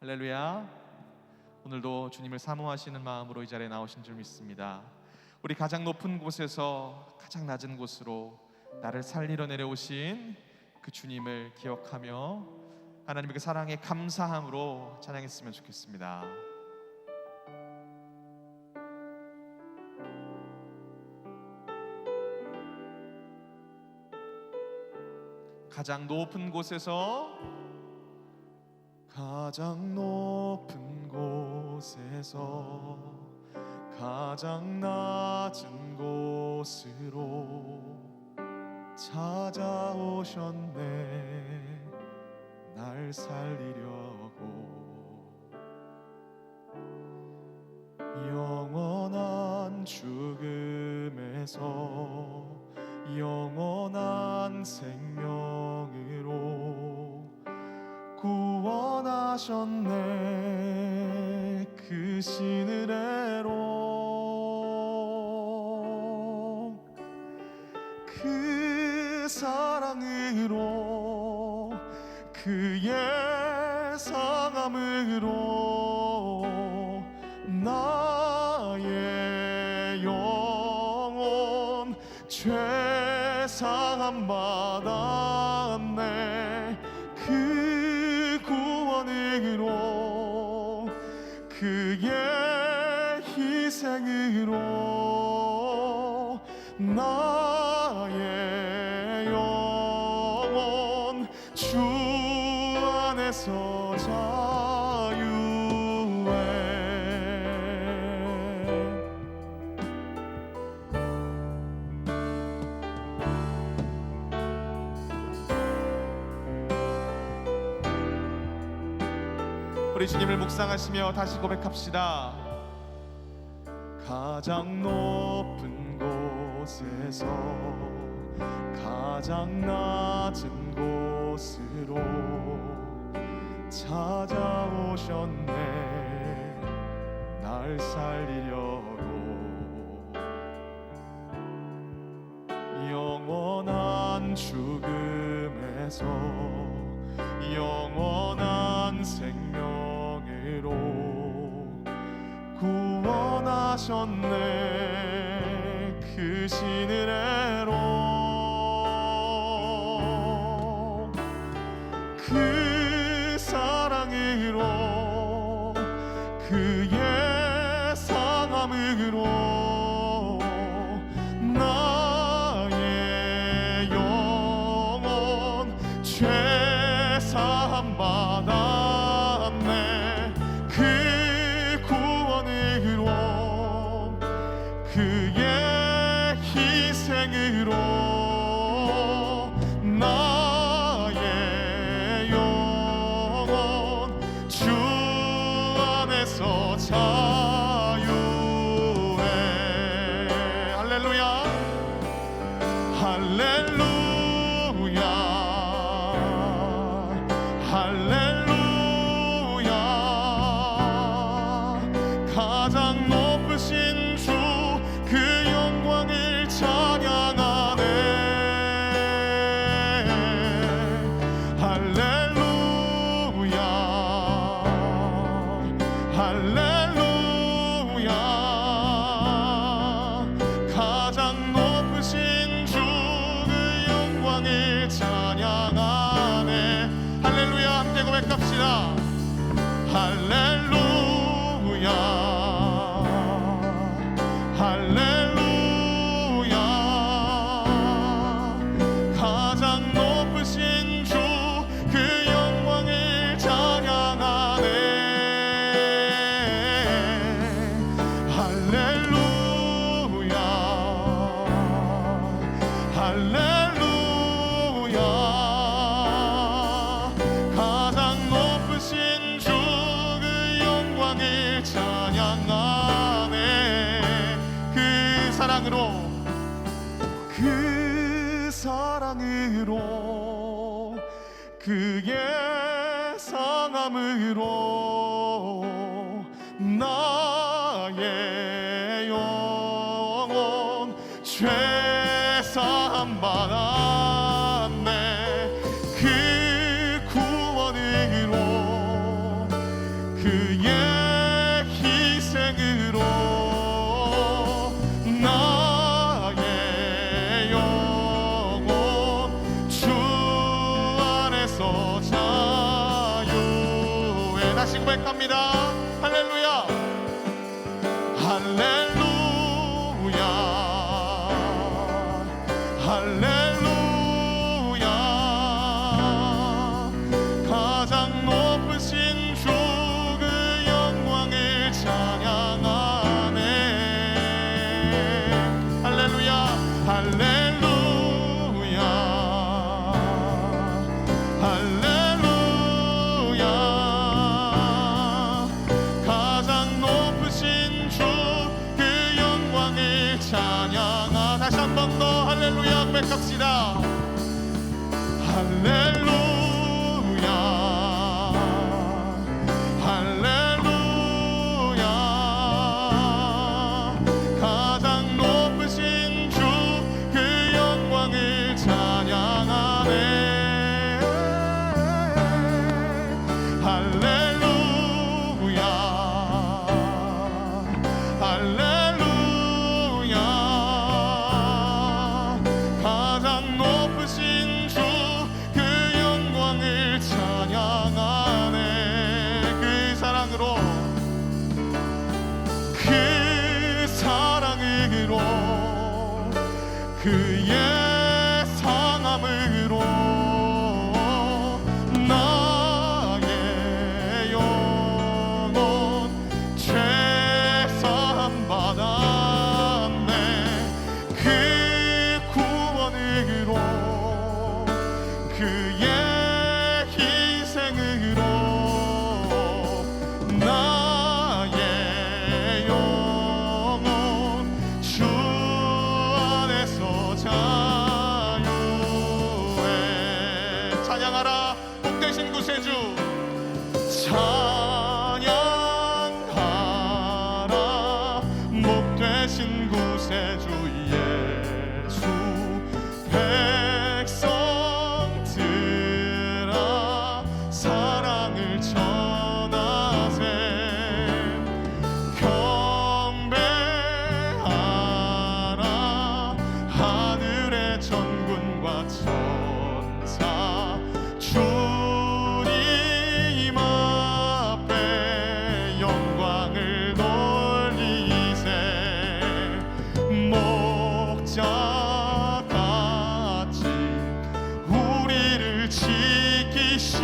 할렐루야. 오늘도 주님을 사모하시는 마음으로 이 자리에 나오신 줄 믿습니다. 우리 가장 높은 곳에서 가장 낮은 곳으로 나를 살리러 내려오신 그 주님을 기억하며 하나님의 그 사랑에 감사함으로 찬양했으면 좋겠습니다. 가장 높은 곳에서 가장 높은 곳에서 가장 낮은 곳으로 찾아오셨네. 날 살리려고 영원한 죽음에서 영원한 생명으로 구원하셨네. 그 시느레로 그 사랑으로 그의 상함으로 나의 영혼 죄사함 받았네. 그 구원으로 그의 희생으로 나의 영혼 주 안에서 자유해. 우리 주님을 묵상하시며 다시 고백합시다. 가장 높은 곳에서 가장 낮은 곳으로 찾아오셨네. 날 살리려고 영원한 죽음에서 영원한 생명으로 구원하셨네. 그 시느레로 그 사랑으로 그의 상함으로 나의 영혼 죄사함 받았네. 그 구원으로 그의 희생으로 나의 영혼 주 안에서 자유해. 할렐루야 할렐루야 할렐루야. 가장 높으신 주 그 영광을 찬양하네. 할렐루야 할렐루야. 가장 높으신 주 그 영광을 찬양하네. 할렐루야. 함께 고백합시다. 할렐루야 할렐루야. 가장 높으신 주 그 영광을 찬양하네. 할렐루야 할렐루야. 가장 높으신 주 그 영광을 찬양하네. 그 사랑으로 그 사랑으로 그의 상함으로 나의 영혼 죄사함 받았네. 그 구원으로 고백합니다. 할렐루야 할렐루야 할렐루야 가장 높으신 주 그 영광을 찬양하네. 할렐루야 할렐루야 할렐루야 가장 높으신 주 그 영광을 찬양하. 다시 한 번 더 할렐루야 고백합시다. 할렐루야 할렐루야 가장 높으신 주 그 영광을 찬양하네. 할렐루야 할렐루야 가장 높으신 주 그 영광을 찬양하네. 그 사랑으로 그의 상함으로 나의 영혼 죄사함 받았네. 그 구원으로 그의 희생으로 나의 영혼 주 안에서 자유해. 찬양하라 복되신 구세주. 찬양하라 복되신 구세주 예수. 백성들아 사랑을 전하세. 경배하라 하늘의 전군과 천사. 주님 앞에 영광을 돌리세. 목자같이 우리를 지키시고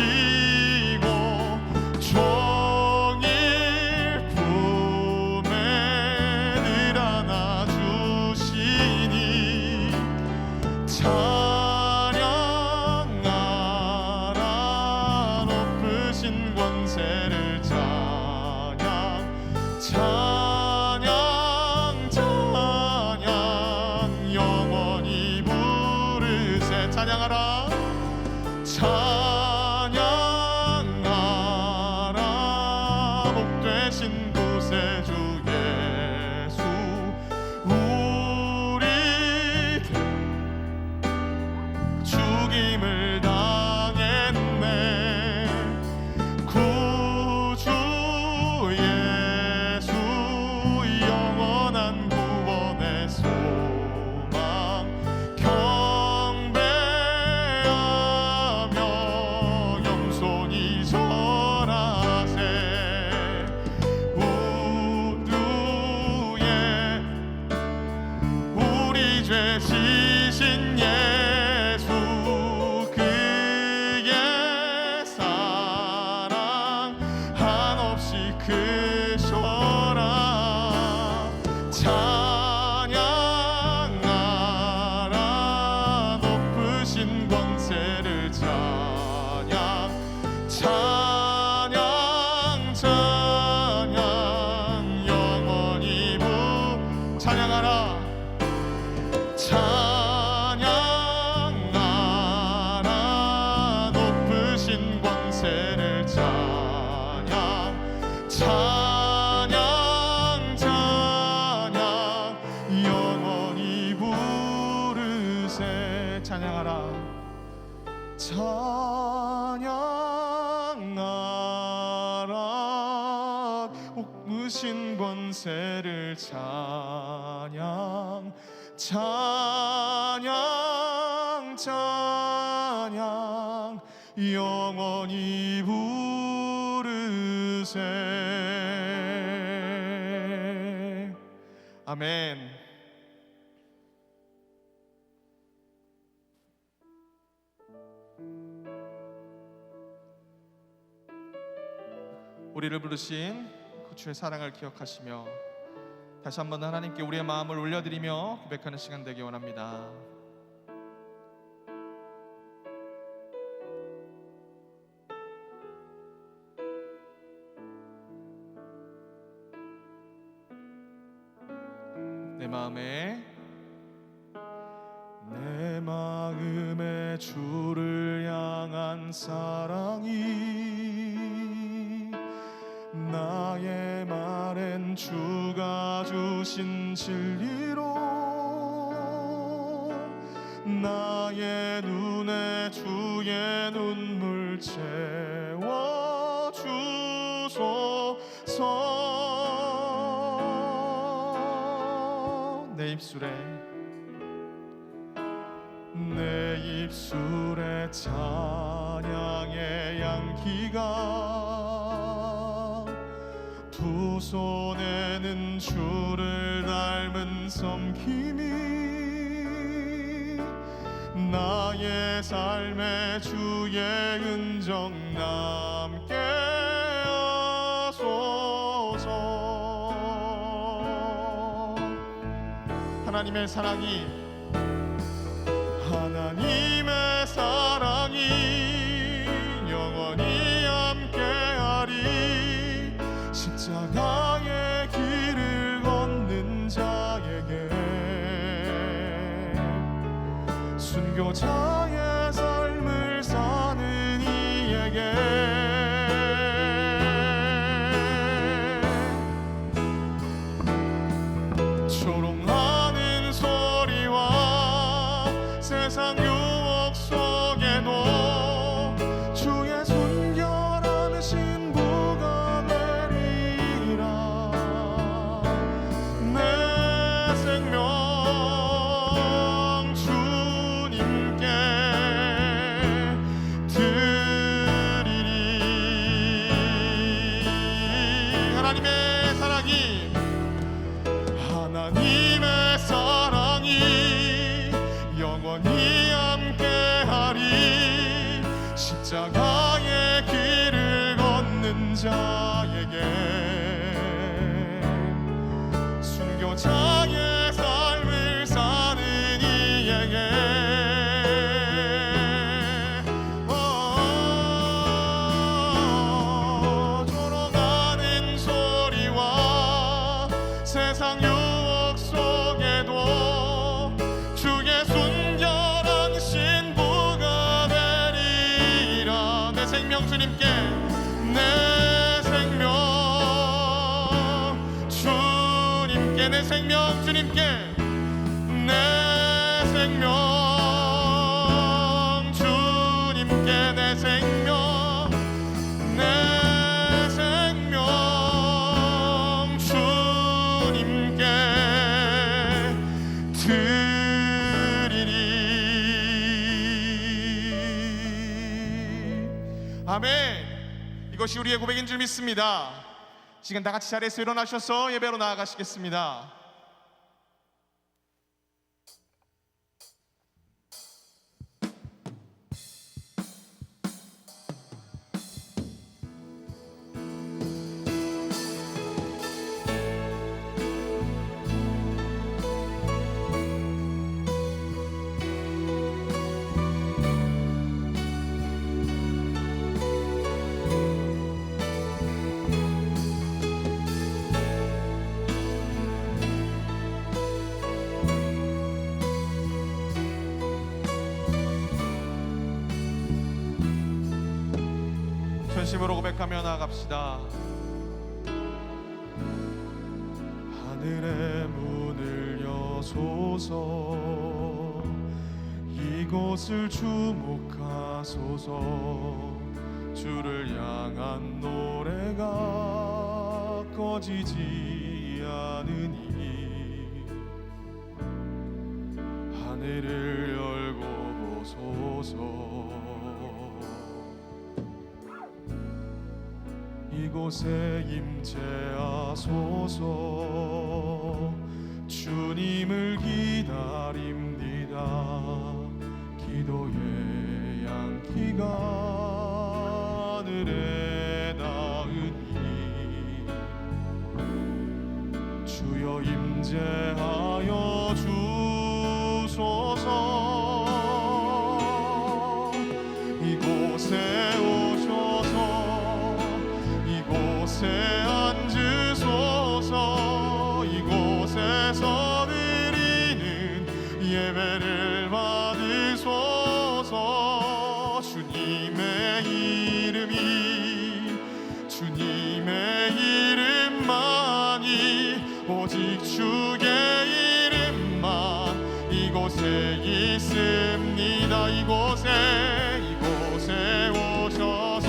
종일 품에 늘 안아주시니 찬양하라 높으신 권세를. 찬양 찬양 찬양 영원히 부르세. 찬양하라 찬양하라 복되신 구세주 예수. 우리들 죽임을 당했네. 구주 예수 영원한 구원의 소망. 경배하며 영손이 절하세. 우두에 우리 죄 지신 예수. 그의 사랑 한없이 크셔라. 찬양하라 높으신 권세를. 찬양 찬양 찬양 영원히 찬양하라 찬양하라 높으신 권세를. 찬양 찬양 찬양 영원히 부르세. 찬양하라 찬양하라 높으신 권세를. 찬양 찬양 찬양 영원히 부르세. 주세. 아멘. 우리를 부르신 그 주의 사랑을 기억하시며 다시 한번 하나님께 우리의 마음을 올려드리며 고백하는 시간 되기 원합니다. 내 마음에 주를 향한 사랑이 나의 말엔 주가 주신 진리로 나의 눈에 주의 눈물 채워 주소서. 내 입술에 찬양의 양기가 두 손에는 주를 닮은 섬김이 나의 삶에 주의 흔적 남게 하소서. 하나님의 사랑이 영원히 함께하리. 십자가의 길을 걷는 자에게 순교자의 삶을 사는 이에게 조롱하는 소리와 세상 유혹 속에도 주의 순결한 신부가 되리라. 내 생명 주님께 드리리. 하나님의 사랑이 영원히 함께하리. 십자가의 길을 걷는 자에게 순교자의 삶을 사는 이에게 조롱하는 소리와 세상 유혹 속에도 주의 순결한 신부가 되리라. 내 생명 주님께, 내 생명 주님께, 내 생명 주님께, 내 생명 주님께, 내 생명, 내 생명 주님께 아멘. 이것이 우리의 고백인 줄 믿습니다. 지금 다 같이 자리에서 일어나셔서 예배로 나아가시겠습니다. 전심으로 고백하며 나아갑시다. 하늘의 문을 여소서. 이곳을 주목하소서. 주를 향한 노래가 꺼지지 않으니 하늘을 열고 보소서. 이곳에 임재하소서. 주님을 기다립니다. 기도의 양기가 하늘에 닿으니 주여 임재하여 주소서. 이곳에 오셔서 이곳에 앉으소서. 이곳에서 드리는 예배를 받으소서. 주님의 이름만이 오직 주의 이름만 이곳에 있습니다. 이곳에 오셔서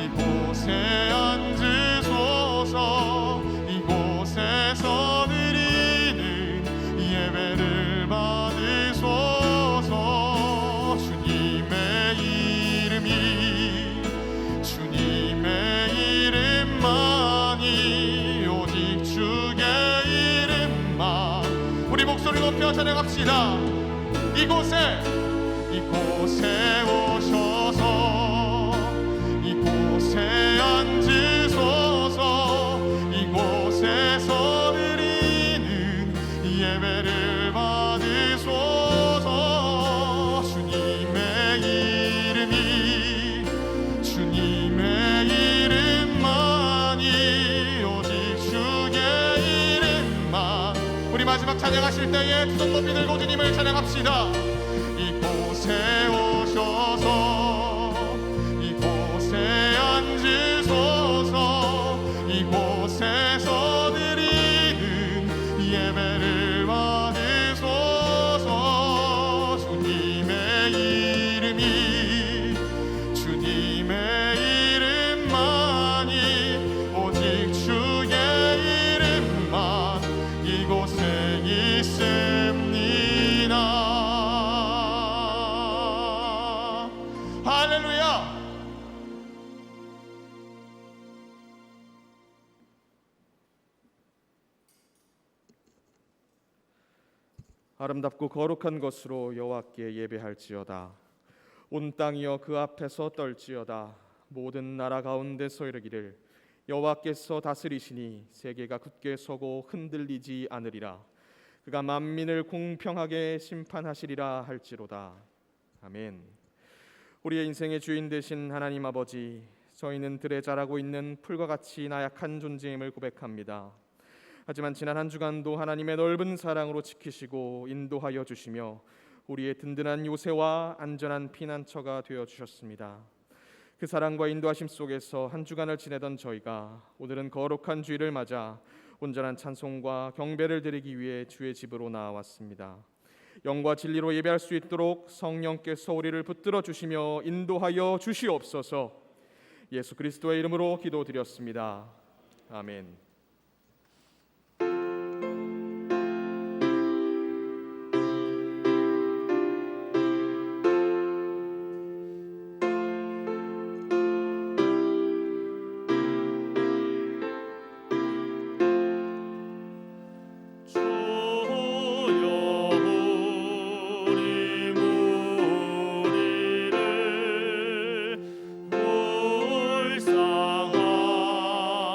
이곳에 앉으소서. 이곳에서 드리는 예배를 받으소서. 주님의 이름만이 오직 주의 이름만 우리 목소리 높여 찬양합시다. 이곳에 오셔서 이곳에 앉으소서. 이곳에서 드리는 예배를 받으소서. 주님의 이름만이 오직 주의 이름만 우리 마지막 찬양하실 때에 두 손 높이 들고 주님을 찬양합시다. 이곳에 오셔서 이곳에 앉으소서. 이곳에서 드리는 예배를 받으소서. 주님의 이름만이 오직 주의 이름만 이곳에 있습니다. 할렐루야. 아름답고 거룩한 것으로 여호와께 예배할지어다. 온 땅이여 그 앞에서 떨지어다. 모든 나라 가운데서 이르기를 여호와께서 다스리시니 세계가 굳게 서고 흔들리지 않으리라. 그가 만민을 공평하게 심판하시리라 할지로다. 아멘. 우리의 인생의 주인 되신 하나님 아버지, 저희는 들에 자라고 있는 풀과 같이 나약한 존재임을 고백합니다. 하지만 지난 한 주간도 하나님의 넓은 사랑으로 지키시고 인도하여 주시며 우리의 든든한 요새와 안전한 피난처가 되어 주셨습니다. 그 사랑과 인도하심 속에서 한 주간을 지내던 저희가 오늘은 거룩한 주일을 맞아 온전한 찬송과 경배를 드리기 위해 주의 집으로 나왔습니다. 영과 진리로 예배할 수 있도록 성령께서 우리를 붙들어 주시며 인도하여 주시옵소서. 예수 그리스도의 이름으로 기도드렸습니다. 아멘.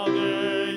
불쌍하게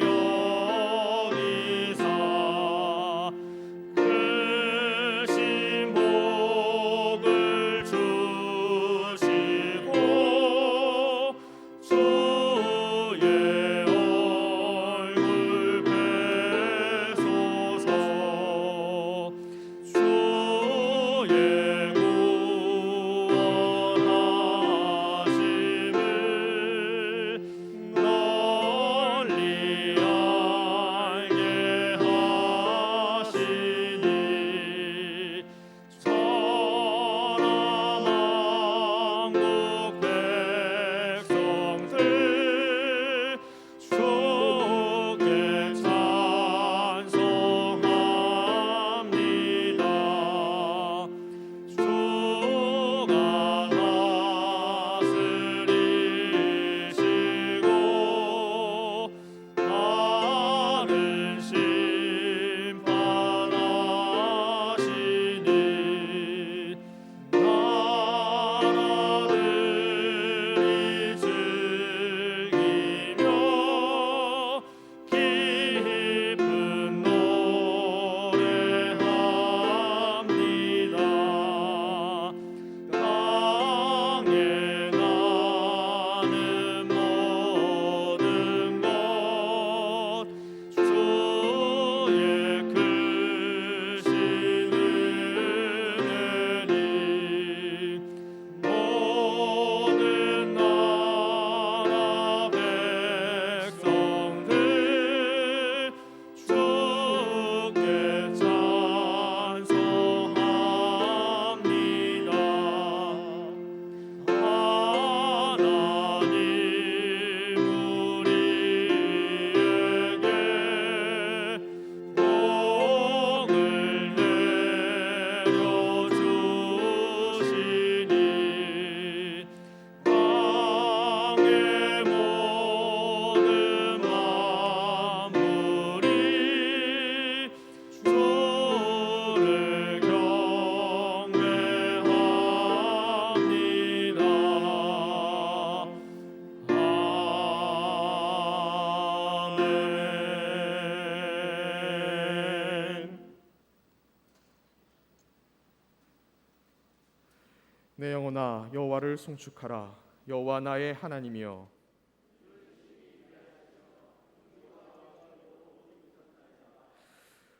내 영혼아 여호와를 송축하라. 여호와 나의 하나님이여.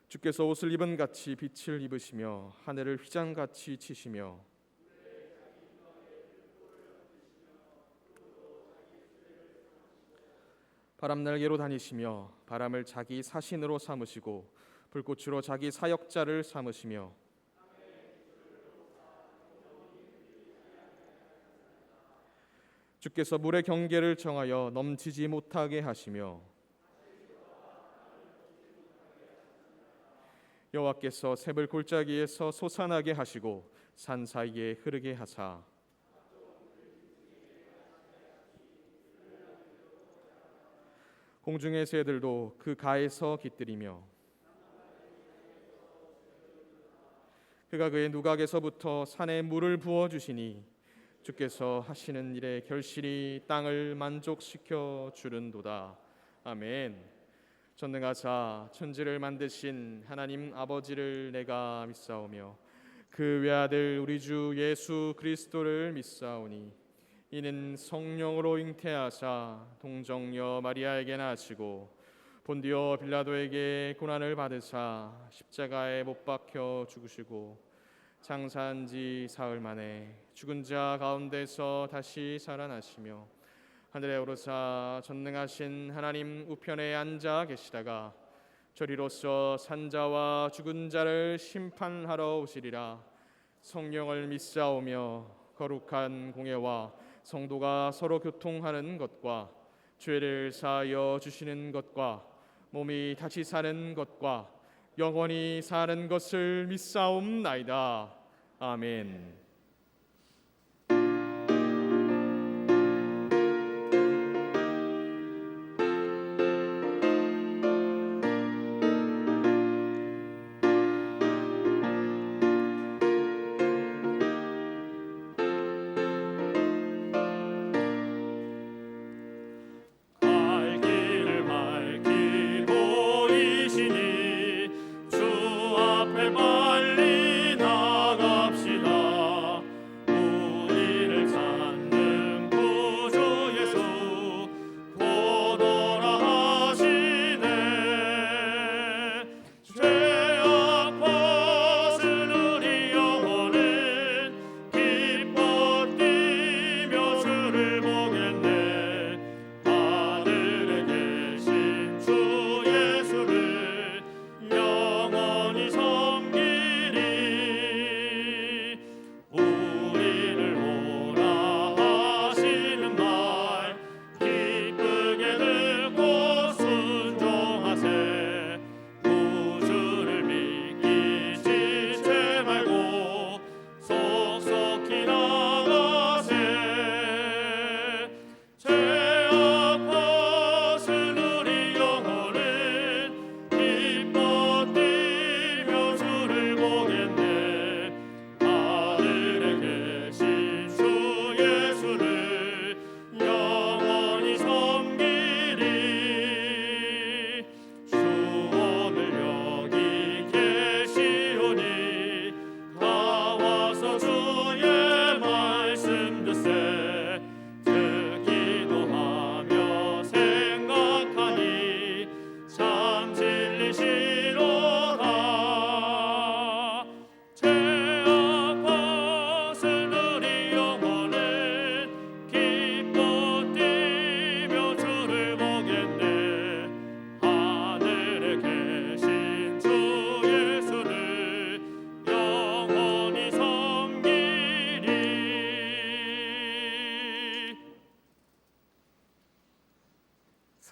주께서 옷을 입은 같이 빛을 입으시며 하늘을 휘장같이 치시며 바람날개로 다니시며 바람을 자기 사신으로 삼으시고 불꽃으로 자기 사역자를 삼으시며 주께서 물의 경계를 정하여 넘치지 못하게 하시며 여호와께서 샘을 골짜기에서 솟아나게 하시고 산 사이에 흐르게 하사 공중의 새들도 그 가에서 깃들이며 그가 그의 누각에서부터 산에 물을 부어 주시니 주께서 하시는 일에 결실이 땅을 만족시켜 주는도다. 아멘. 전능하사 천지를 만드신 하나님 아버지를 내가 믿사오며 그 외아들 우리 주 예수 그리스도를 믿사오니 이는 성령으로 잉태하사 동정녀 마리아에게 나시고 본디오 빌라도에게 고난을 받으사 십자가에 못 박혀 죽으시고 장사한 지 사흘 만에 죽은 자 가운데서 다시 살아나시며 하늘에 오르사 전능하신 하나님 우편에 앉아 계시다가 저리로서 산자와 죽은 자를 심판하러 오시리라. 성령을 믿사오며 거룩한 공예와 성도가 서로 교통하는 것과 죄를 사하여 주시는 것과 몸이 다시 사는 것과 영원히 사는 것을 믿사옵나이다. 아멘.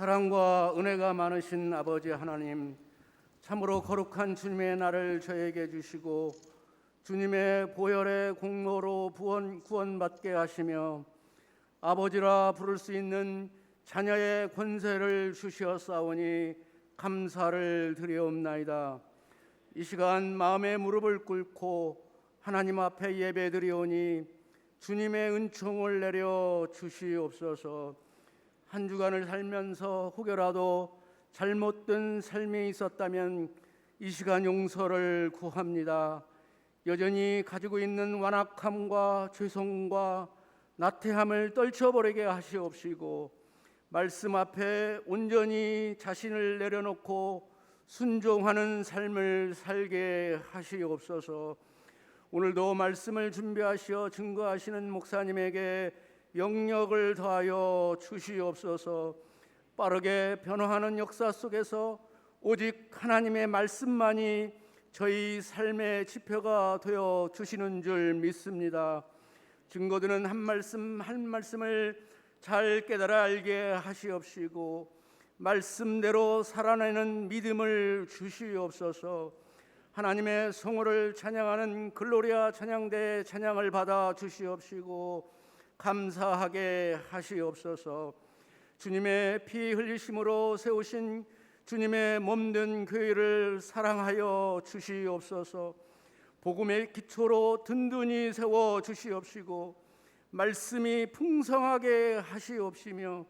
사랑과 은혜가 많으신 아버지 하나님, 참으로 거룩한 주님의 날을 저에게 주시고 주님의 보혈의 공로로 구원받게 하시며 아버지라 부를 수 있는 자녀의 권세를 주시었사오니 감사를 드리옵나이다. 이 시간 마음의 무릎을 꿇고 하나님 앞에 예배드리오니 주님의 은총을 내려 주시옵소서. 한 주간을 살면서 혹여라도 잘못된 삶이 있었다면 이 시간 용서를 구합니다. 여전히 가지고 있는 완악함과 죄송과 나태함을 떨쳐버리게 하시옵시고 말씀 앞에 온전히 자신을 내려놓고 순종하는 삶을 살게 하시옵소서. 오늘도 말씀을 준비하시어 증거하시는 목사님에게 영력을 더하여 주시옵소서. 빠르게 변화하는 역사 속에서 오직 하나님의 말씀만이 저희 삶의 지표가 되어 주시는 줄 믿습니다. 증거드는 한 말씀 한 말씀을 잘 깨달아 알게 하시옵시고 말씀대로 살아내는 믿음을 주시옵소서. 하나님의 성호를 찬양하는 글로리아 찬양대 찬양을 받아 주시옵시고 감사하게 하시옵소서. 주님의 피 흘리심으로 세우신 주님의 몸된 교회를 사랑하여 주시옵소서. 복음의 기초로 든든히 세워 주시옵시고 말씀이 풍성하게 하시옵시며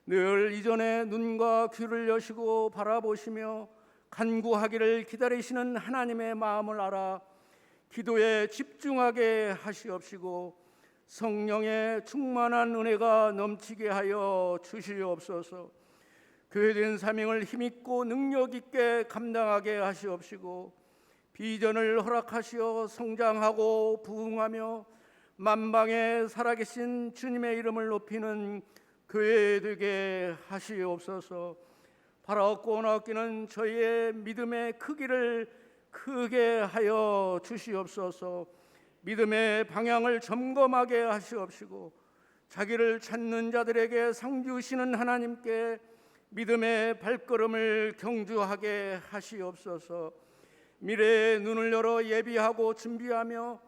늘 이전에 눈과 귀를 여시고 바라보시며 간구하기를 기다리시는 하나님의 마음을 알아 기도에 집중하게 하시옵시고 성령의 충만한 은혜가 넘치게 하여 주시옵소서. 교회된 사명을 힘있고 능력 있게 감당하게 하시옵시고 비전을 허락하시어 성장하고 부흥하며 만방에 살아계신 주님의 이름을 높이는 교회 되게 하시옵소서. 바라옵고 원하옵기는 저희의 믿음의 크기를 크게 하여 주시옵소서. 믿음의 방향을 점검하게 하시옵시고 자기를 찾는 자들에게 상 주시는 하나님께 믿음의 발걸음을 경주하게 하시옵소서. 미래의 눈을 열어 예비하고 준비하며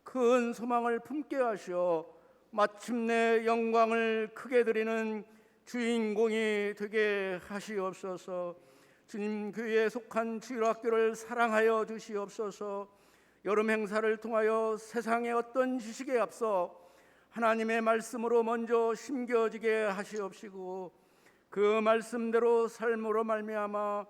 큰 소망을 품게 하시어 마침내 영광을 크게 드리는 주인공이 되게 하시옵소서. 주님 교회에 속한 주일학교를 사랑하여 주시옵소서. 여름 행사를 통하여 세상의 어떤 지식에 앞서 하나님의 말씀으로 먼저 심겨지게 하시옵시고 그 말씀대로 삶으로 말미암아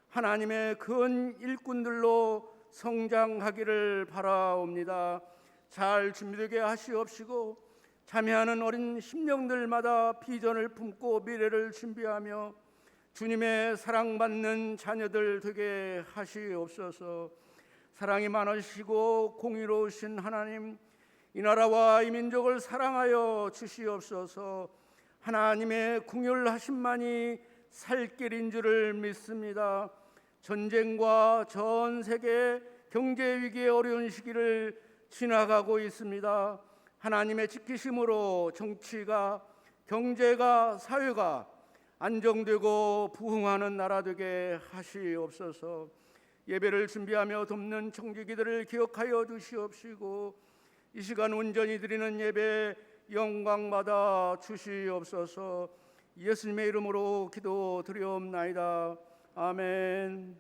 하나님의 큰 일꾼들로 성장하기를 바라옵니다. 잘 준비되게 하시옵시고 참여하는 어린 심령들마다 비전을 품고 미래를 준비하며 주님의 사랑받는 자녀들 되게 하시옵소서. 사랑이 많으시고 공의로우신 하나님, 이 나라와 이 민족을 사랑하여 주시옵소서. 하나님의 궁휼하심만이 살 길인 줄을 믿습니다. 전쟁과 전 세계 경제 위기의 어려운 시기를 지나가고 있습니다. 하나님의 지키심으로 정치가, 경제가, 사회가 안정되고 부흥하는 나라 되게 하시옵소서. 예배를 준비하며 돕는 청지기들을 기억하여 주시옵시고 이 시간 온전히 드리는 예배 영광받아 주시옵소서. 예수님의 이름으로 기도드리옵나이다. 아멘.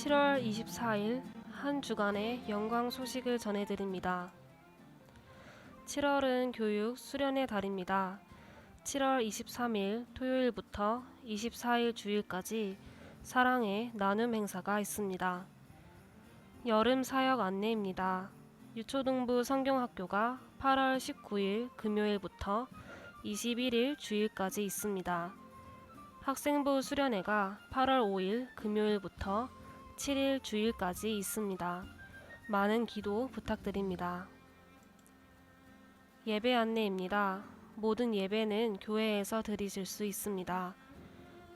(7월 24일) 한 주간의 영광 소식을 전해드립니다. 7월은 교육 수련의 달입니다. 7월 23일 토요일부터 24일 주일까지 사랑의 나눔 행사가 있습니다. 여름 사역 안내입니다. 유초등부 성경학교가 8월 19일 금요일부터 21일 주일까지 있습니다. 학생부 수련회가 8월 5일 금요일부터 7일 주일까지 있습니다. 많은 기도 부탁드립니다. 예배 안내입니다. 모든 예배는 교회에서 드리실 수 있습니다.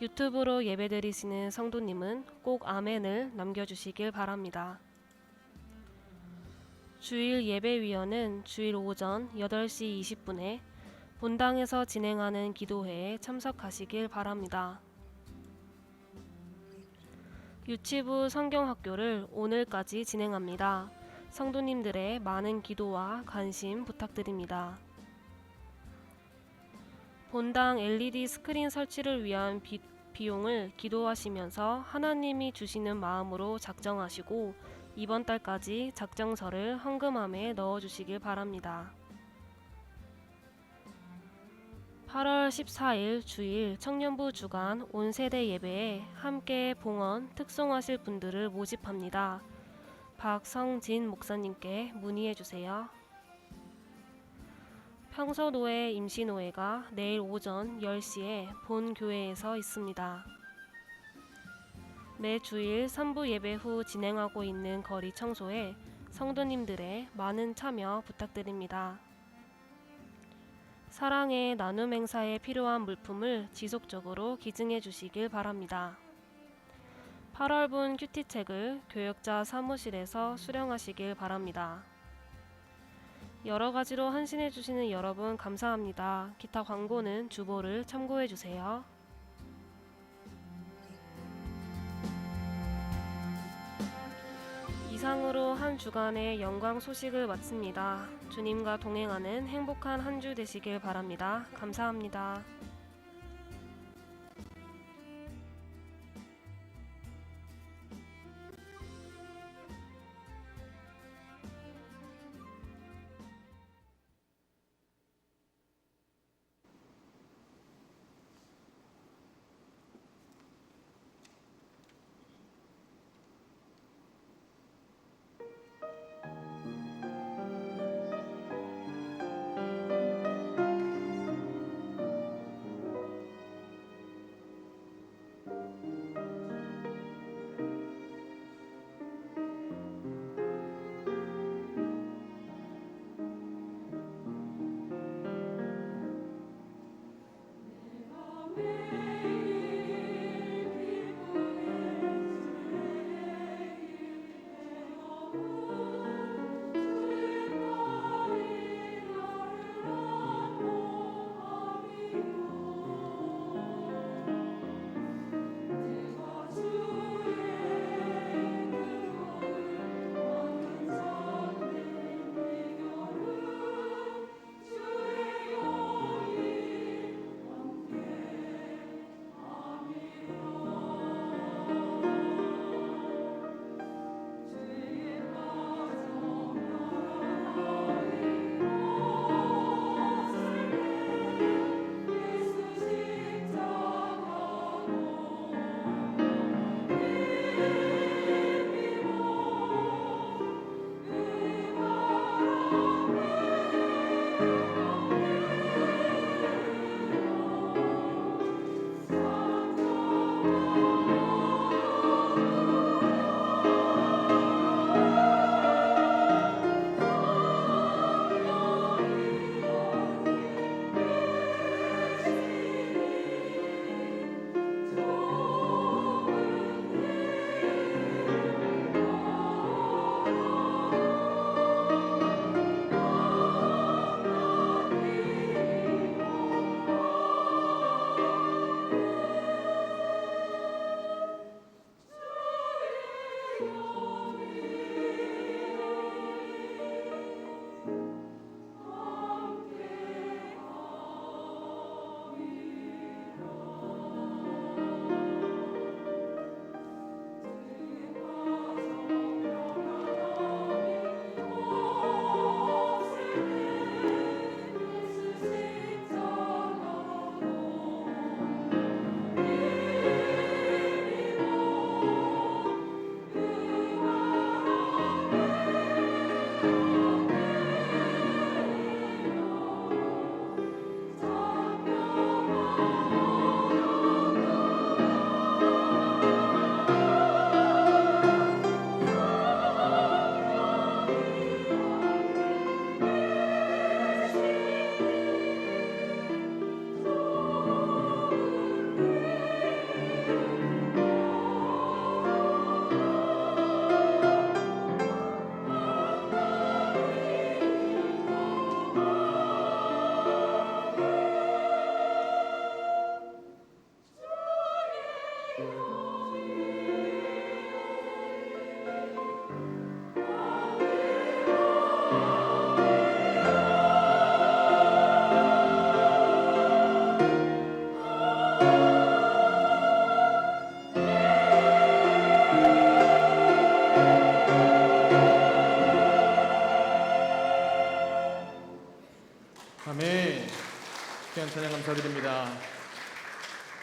유튜브로 예배 드리시는 성도님은 꼭 아멘을 남겨주시길 바랍니다. 주일 예배위원은 주일 오전 8시 20분에 본당에서 진행하는 기도회에 참석하시길 바랍니다. 유치부 성경학교를 오늘까지 진행합니다. 성도님들의 많은 기도와 관심 부탁드립니다. 본당 LED 스크린 설치를 위한 비용을 기도하시면서 하나님이 주시는 마음으로 작정하시고 이번 달까지 작정서를 헌금함에 넣어주시길 바랍니다. 8월 14일 주일 청년부 주간 온세대 예배에 함께 봉헌 특송하실 분들을 모집합니다. 박성진 목사님께 문의해 주세요. 평서노회 임시노회가 내일 오전 10시에 본 교회에서 있습니다. 매 주일 3부 예배 후 진행하고 있는 거리 청소에 성도님들의 많은 참여 부탁드립니다. 사랑의 나눔 행사에 필요한 물품을 지속적으로 기증해 주시길 바랍니다. 8월분 큐티책을 교역자 사무실에서 수령하시길 바랍니다. 여러 가지로 헌신해 주시는 여러분 감사합니다. 기타 광고는 주보를 참고해 주세요. 이상으로 한 주간의 영광 소식을 마칩니다. 주님과 동행하는 행복한 한 주 되시길 바랍니다. 감사합니다.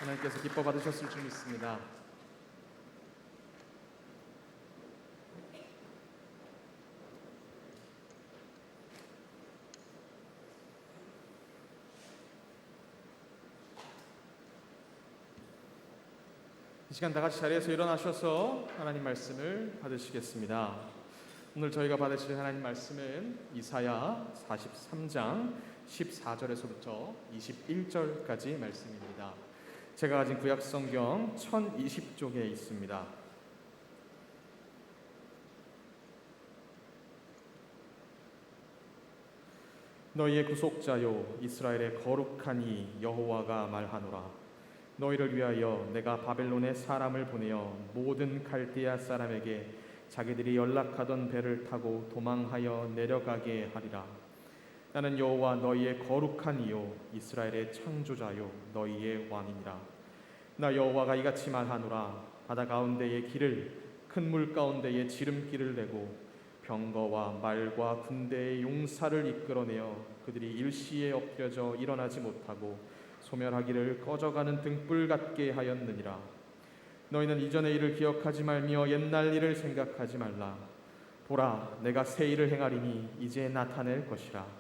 하나님께서 기뻐 받으셨을 줄 믿습니다. 이 시간 다 같이 자리에서 일어나셔서 하나님 말씀을 받으시겠습니다. 오늘 저희가 받으실 하나님 말씀은 이사야 43장 14절에서부터 21절까지 말씀입니다. 제가 가진 구약 성경 1020쪽에 있습니다. 너희의 구속자요 이스라엘의 거룩한 이 여호와가 말하노라. 너희를 위하여 내가 바벨론에 사람을 보내어 모든 갈대아 사람에게 자기들이 연락하던 배를 타고 도망하여 내려가게 하리라. 나는 여호와 너희의 거룩한 이요 이스라엘의 창조자요 너희의 왕이니라. 나 여호와가 이같이 말하노라. 바다 가운데의 길을 큰 물 가운데에 지름길을 내고 병거와 말과 군대의 용사를 이끌어내어 그들이 일시에 엎드려져 일어나지 못하고 소멸하기를 꺼져가는 등불 같게 하였느니라. 너희는 이전의 일을 기억하지 말며 옛날 일을 생각하지 말라. 보라, 내가 새 일을 행하리니 이제 나타낼 것이라.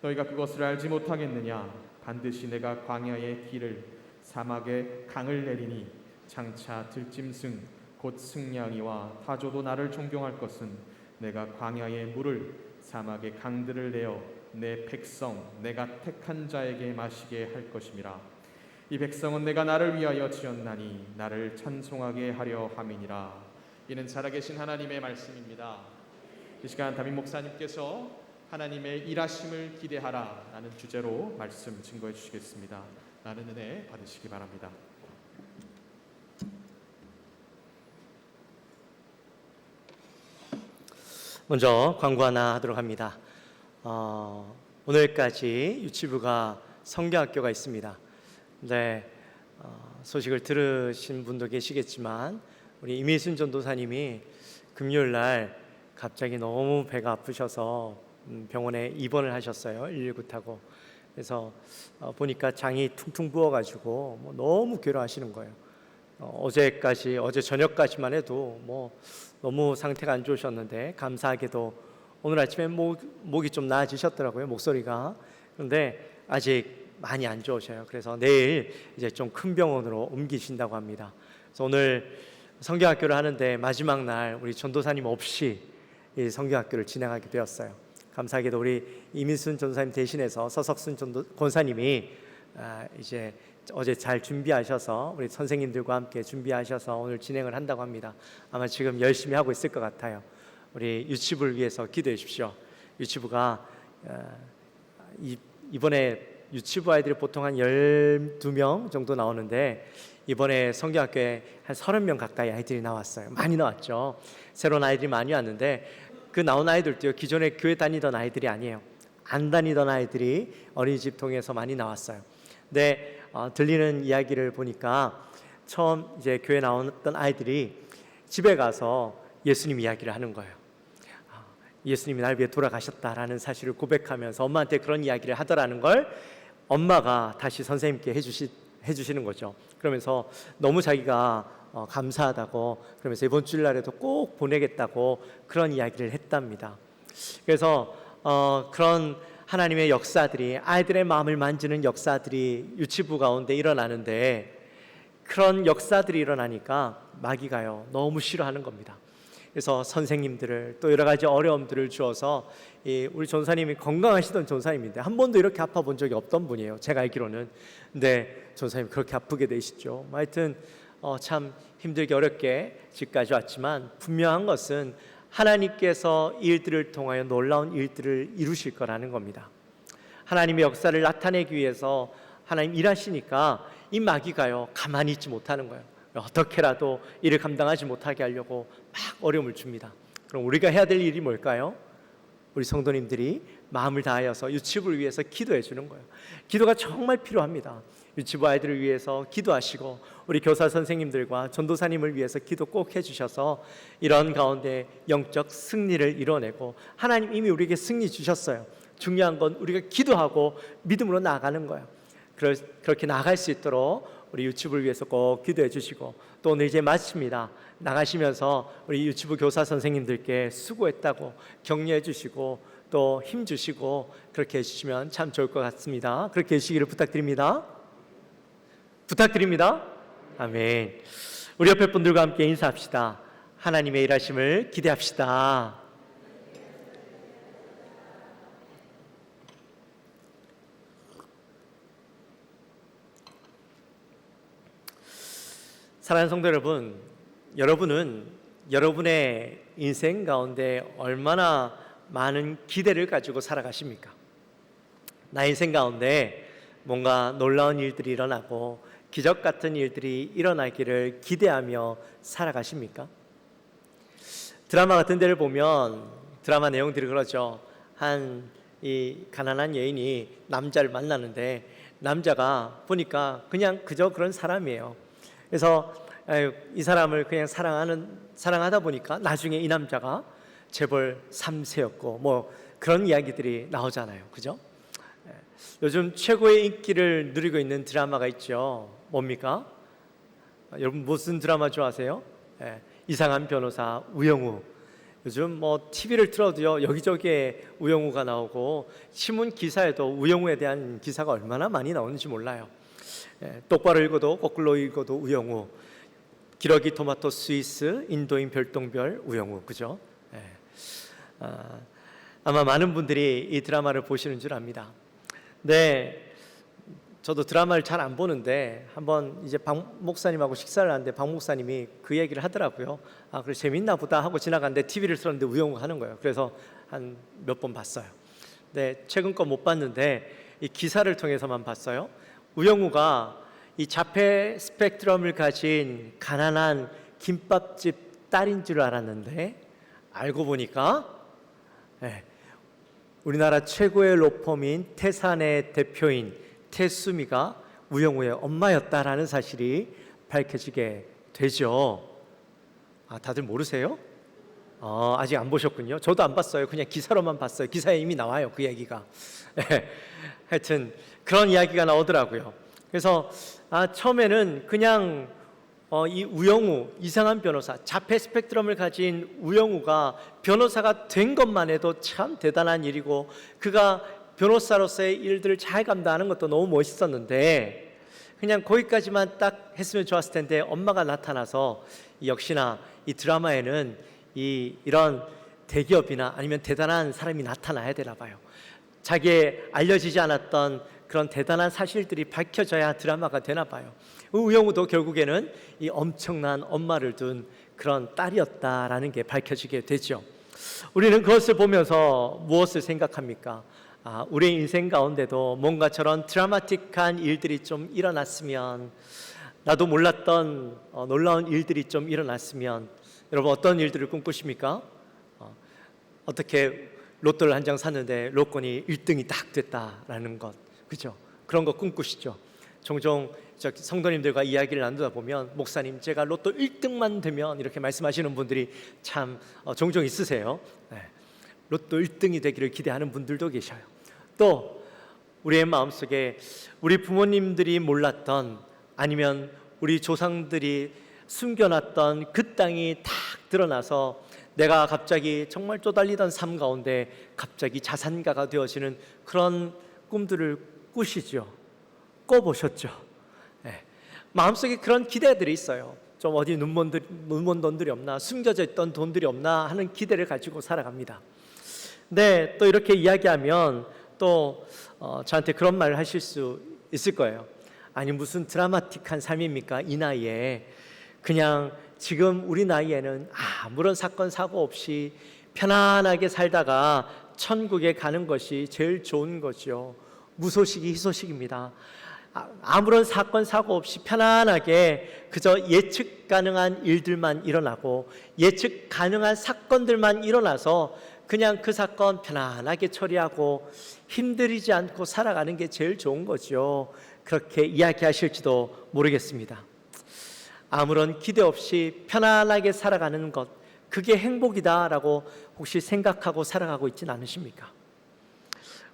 너희가 그것을 알지 못하겠느냐? 반드시 내가 광야의 길을 사막에 강을 내리니 장차 들짐승 곧 승냥이와 타조도 나를 존경할 것은 내가 광야의 물을 사막의 강들을 내어 내 백성 내가 택한 자에게 마시게 할 것임이라. 이 백성은 내가 나를 위하여 지었나니 나를 찬송하게 하려 함이니라. 이는 살아계신 하나님의 말씀입니다. 이 시간 담임 목사님께서 하나님의 일하심을 기대하라 라는 주제로 말씀 증거해 주시겠습니다. 나는 은혜 받으시기 바랍니다. 먼저 광고 하나 하도록 합니다. 오늘까지 유치부가 성경학교가 있습니다. 네, 소식을 들으신 분도 계시겠지만 우리 이미순 전도사님이 금요일 날 갑자기 너무 배가 아프셔서 병원에 입원을 하셨어요. 119 타고. 그래서 보니까 장이 퉁퉁 부어가지고 너무 괴로워하시는 거예요. 어제 저녁까지만 해도 너무 상태가 안 좋으셨는데 감사하게도 오늘 아침에 목이 좀 나아지셨더라고요. 목소리가. 그런데 아직 많이 안 좋으셔요. 그래서 내일 이제 좀 큰 병원으로 옮기신다고 합니다. 그래서 오늘 성경학교를 하는데 마지막 날 우리 전도사님 없이 이 성경학교를 진행하게 되었어요. 감사하게도 우리 이민순 전도사님 대신해서 서석순 권사님이 이제 어제 잘 준비하셔서 우리 선생님들과 함께 준비하셔서 오늘 진행을 한다고 합니다. 아마 지금 열심히 하고 있을 것 같아요. 우리 유치부를 위해서 기도해 주십시오. 유치부가 이번에 유치부 아이들이 보통 한 12명 정도 나오는데 이번에 성경학교에 한 30명 가까이 아이들이 나왔어요. 많이 나왔죠. 새로운 아이들이 많이 왔는데 그 나온 아이들도요, 기존에 교회 다니던 아이들이 아니에요. 안 다니던 아이들이 어린이집 통해서 많이 나왔어요. 근데 들리는 이야기를 보니까 처음 이제 교회 나왔던 아이들이 집에 가서 예수님 이야기를 하는 거예요. 예수님이 날 위해 돌아가셨다라는 사실을 고백하면서 엄마한테 그런 이야기를 하더라는 걸 엄마가 다시 선생님께 해주시는 거죠. 그러면서 너무 자기가 감사하다고, 그러면서 이번 주일날에도 꼭 보내겠다고 그런 이야기를 했답니다. 그래서 그런 하나님의 역사들이, 아이들의 마음을 만지는 역사들이 유치부 가운데 일어나는데, 그런 역사들이 일어나니까 마귀가요 너무 싫어하는 겁니다. 그래서 선생님들을, 또 여러 가지 어려움들을 주어서 우리 전사님이 건강하시던 전사님인데 한 번도 이렇게 아파 본 적이 없던 분이에요, 제가 알기로는. 근데 전사님 그렇게 아프게 되시죠. 하여튼 참 힘들게 어렵게 집까지 왔지만 분명한 것은 하나님께서 이 일들을 통하여 놀라운 일들을 이루실 거라는 겁니다. 하나님의 역사를 나타내기 위해서 하나님 일하시니까 이 마귀가요 가만히 있지 못하는 거예요. 어떻게라도 일을 감당하지 못하게 하려고 막 어려움을 줍니다. 그럼 우리가 해야 될 일이 뭘까요? 우리 성도님들이 마음을 다하여서 유치부를 위해서 기도해 주는 거예요. 기도가 정말 필요합니다. 유치부 아이들을 위해서 기도하시고 우리 교사 선생님들과 전도사님을 위해서 기도 꼭 해주셔서 이런 가운데 영적 승리를 이뤄내고, 하나님 이미 우리에게 승리 주셨어요. 중요한 건 우리가 기도하고 믿음으로 나아가는 거예요. 그렇게 나아갈 수 있도록 우리 유튜브를 위해서 꼭 기도해 주시고, 또 오늘 이제 마칩니다. 나가시면서 우리 유튜브 교사 선생님들께 수고했다고 격려해 주시고 또 힘 주시고 그렇게 해주시면 참 좋을 것 같습니다. 그렇게 해주시기를 부탁드립니다. 부탁드립니다. 아멘. 우리 옆에 분들과 함께 인사합시다. 하나님의 일하심을 기대합시다. 사랑하는 성도 여러분, 여러분은 여러분의 인생 가운데 얼마나 많은 기대를 가지고 살아가십니까? 나 인생 가운데 뭔가 놀라운 일들이 일어나고 기적 같은 일들이 일어나기를 기대하며 살아가십니까? 드라마 같은 데를 보면 드라마 내용들이 그러죠. 이 가난한 여인이 남자를 만나는데 남자가 보니까 그냥 그저 그런 사람이에요. 그래서 이 사람을 그냥 사랑하다 보니까 나중에 이 남자가 재벌 3세였고 뭐 그런 이야기들이 나오잖아요. 그죠? 요즘 최고의 인기를 누리고 있는 드라마가 있죠. 뭡니까? 여러분 무슨 드라마 좋아하세요? 이상한 변호사 우영우. 요즘 뭐 TV를 틀어도요 여기저기에 우영우가 나오고 신문 기사에도 우영우에 대한 기사가 얼마나 많이 나오는지 몰라요. 똑바로 읽어도 거꾸로 읽어도 우영우. 기러기 토마토 스위스 인도인 별똥별 우영우. 그죠? 아마 많은 분들이 이 드라마를 보시는 줄 압니다. 네, 저도 드라마를 잘 안 보는데 한번 이제 박 목사님하고 식사를 하는데 박 목사님이 그 얘기를 하더라고요. 아, 그래 재밌나 보다 하고 지나갔는데 TV를 틀었는데 우영우가 하는 거예요. 그래서 한 몇 번 봤어요. 네, 최근 거 못 봤는데 이 기사를 통해서만 봤어요. 우영우가 이 자폐 스펙트럼을 가진 가난한 김밥집 딸인 줄 알았는데 알고 보니까 우리나라 최고의 로펌인 태산의 대표인 태수미가 우영우의 엄마였다라는 사실이 밝혀지게 되죠. 아, 다들 모르세요? 아직 안 보셨군요. 저도 안 봤어요. 그냥 기사로만 봤어요. 기사에 이미 나와요, 그 얘기가. 하여튼 그런 이야기가 나오더라고요. 그래서 처음에는 그냥 이 우영우, 이상한 변호사, 자폐 스펙트럼을 가진 우영우가 변호사가 된 것만 해도 참 대단한 일이고 그가 변호사로서의 일들을 잘 감당하는 것도 너무 멋있었는데 그냥 거기까지만 딱 했으면 좋았을 텐데 엄마가 나타나서 역시나 이 드라마에는 이런 대기업이나 아니면 대단한 사람이 나타나야 되나 봐요. 자기의 알려지지 않았던 그런 대단한 사실들이 밝혀져야 드라마가 되나 봐요. 우영우도 결국에는 이 엄청난 엄마를 둔 그런 딸이었다라는 게 밝혀지게 되죠. 우리는 그것을 보면서 무엇을 생각합니까? 우리의 인생 가운데도 뭔가 저런 드라마틱한 일들이 좀 일어났으면, 나도 몰랐던 놀라운 일들이 좀 일어났으면, 여러분 어떤 일들을 꿈꾸십니까? 어떻게 로또를 한 장 샀는데 로건이 1등이 딱 됐다라는 것, 그죠? 그런 거 꿈꾸시죠? 종종 성도님들과 이야기를 나누다 보면 목사님 제가 로또 1등만 되면 이렇게 말씀하시는 분들이 참 종종 있으세요. 로또 1등이 되기를 기대하는 분들도 계셔요. 또 우리의 마음속에 우리 부모님들이 몰랐던 아니면 우리 조상들이 숨겨놨던 그 땅이 탁 드러나서 내가 갑자기 정말 쪼달리던 삶 가운데 갑자기 자산가가 되어지는 그런 꿈들을 꾸시죠. 꿔보셨죠. 마음속에 그런 기대들이 있어요. 좀 어디 눈먼 돈들이 없나, 숨겨져 있던 돈들이 없나 하는 기대를 가지고 살아갑니다. 네, 또 이렇게 이야기하면 또 저한테 그런 말을 하실 수 있을 거예요. 아니 무슨 드라마틱한 삶입니까? 이 나이에 그냥 지금 우리 나이에는 아무런 사건 사고 없이 편안하게 살다가 천국에 가는 것이 제일 좋은 거죠. 무소식이 희소식입니다. 아무런 사건 사고 없이 편안하게 그저 예측 가능한 일들만 일어나고 예측 가능한 사건들만 일어나서 그냥 그 사건 편안하게 처리하고 힘들이지 않고 살아가는 게 제일 좋은 거죠. 그렇게 이야기하실지도 모르겠습니다. 아무런 기대 없이 편안하게 살아가는 것, 그게 행복이다라고 혹시 생각하고 살아가고 있지는 않으십니까?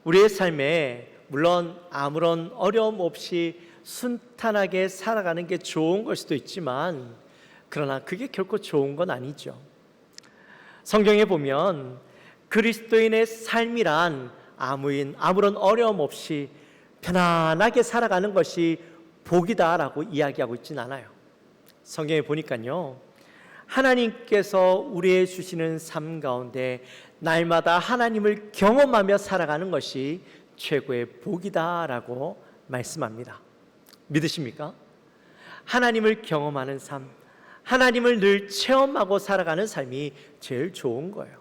우리의 삶에 물론 아무런 어려움 없이 순탄하게 살아가는 게 좋은 걸 수도 있지만 그러나 그게 결코 좋은 건 아니죠. 성경에 보면 그리스도인의 삶이란 아무런 어려움 없이 편안하게 살아가는 것이 복이다라고 이야기하고 있진 않아요. 성경에 보니까요, 하나님께서 우리의 주시는 삶 가운데 날마다 하나님을 경험하며 살아가는 것이 최고의 복이다라고 말씀합니다. 믿으십니까? 하나님을 경험하는 삶, 하나님을 늘 체험하고 살아가는 삶이 제일 좋은 거예요.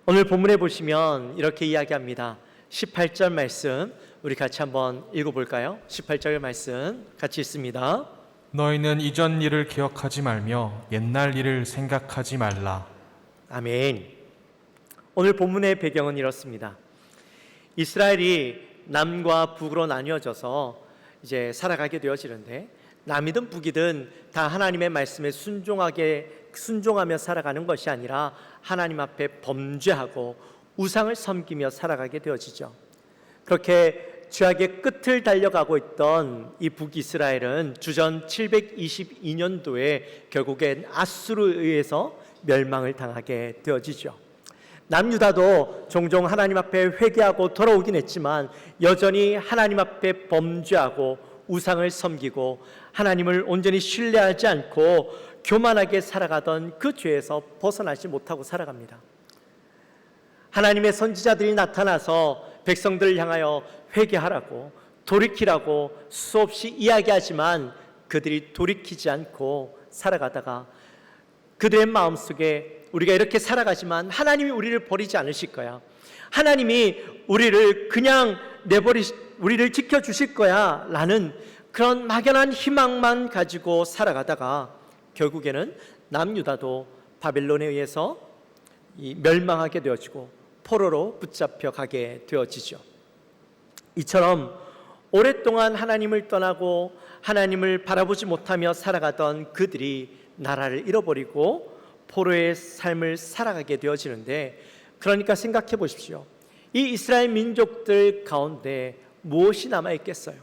오늘 본문에 보시면 이렇게 이야기합니다. 18절 말씀 우리 같이 한번 읽어볼까요? 18절 말씀 같이 읽습니다. 너희는 이전 일을 기억하지 말며 옛날 일을 생각하지 말라. 아멘. 오늘 본문의 배경은 이렇습니다. 이스라엘이 남과 북으로 나뉘어져서 이제 살아가게 되어지는데 남이든 북이든 다 하나님의 말씀에 순종하며 살아가는 것이 아니라 하나님 앞에 범죄하고 우상을 섬기며 살아가게 되어지죠. 그렇게 죄악의 끝을 달려가고 있던 이 북이스라엘은 주전 722년도에 결국엔 아수르에 의해서 멸망을 당하게 되어지죠. 남유다도 종종 하나님 앞에 회개하고 돌아오긴 했지만 여전히 하나님 앞에 범죄하고 우상을 섬기고 하나님을 온전히 신뢰하지 않고 교만하게 살아가던 그 죄에서 벗어나지 못하고 살아갑니다. 하나님의 선지자들이 나타나서 백성들을 향하여 회개하라고 돌이키라고 수없이 이야기하지만 그들이 돌이키지 않고 살아가다가 그들의 마음속에 우리가 이렇게 살아가지만 하나님이 우리를 버리지 않으실 거야, 하나님이 우리를 그냥 우리를 지켜주실 거야 라는 그런 막연한 희망만 가지고 살아가다가 결국에는 남유다도 바벨론에 의해서 멸망하게 되어지고 포로로 붙잡혀 가게 되어지죠. 이처럼 오랫동안 하나님을 떠나고 하나님을 바라보지 못하며 살아가던 그들이 나라를 잃어버리고 포로의 삶을 살아가게 되어지는데, 그러니까 생각해 보십시오. 이 이스라엘 민족들 가운데 무엇이 남아있겠어요?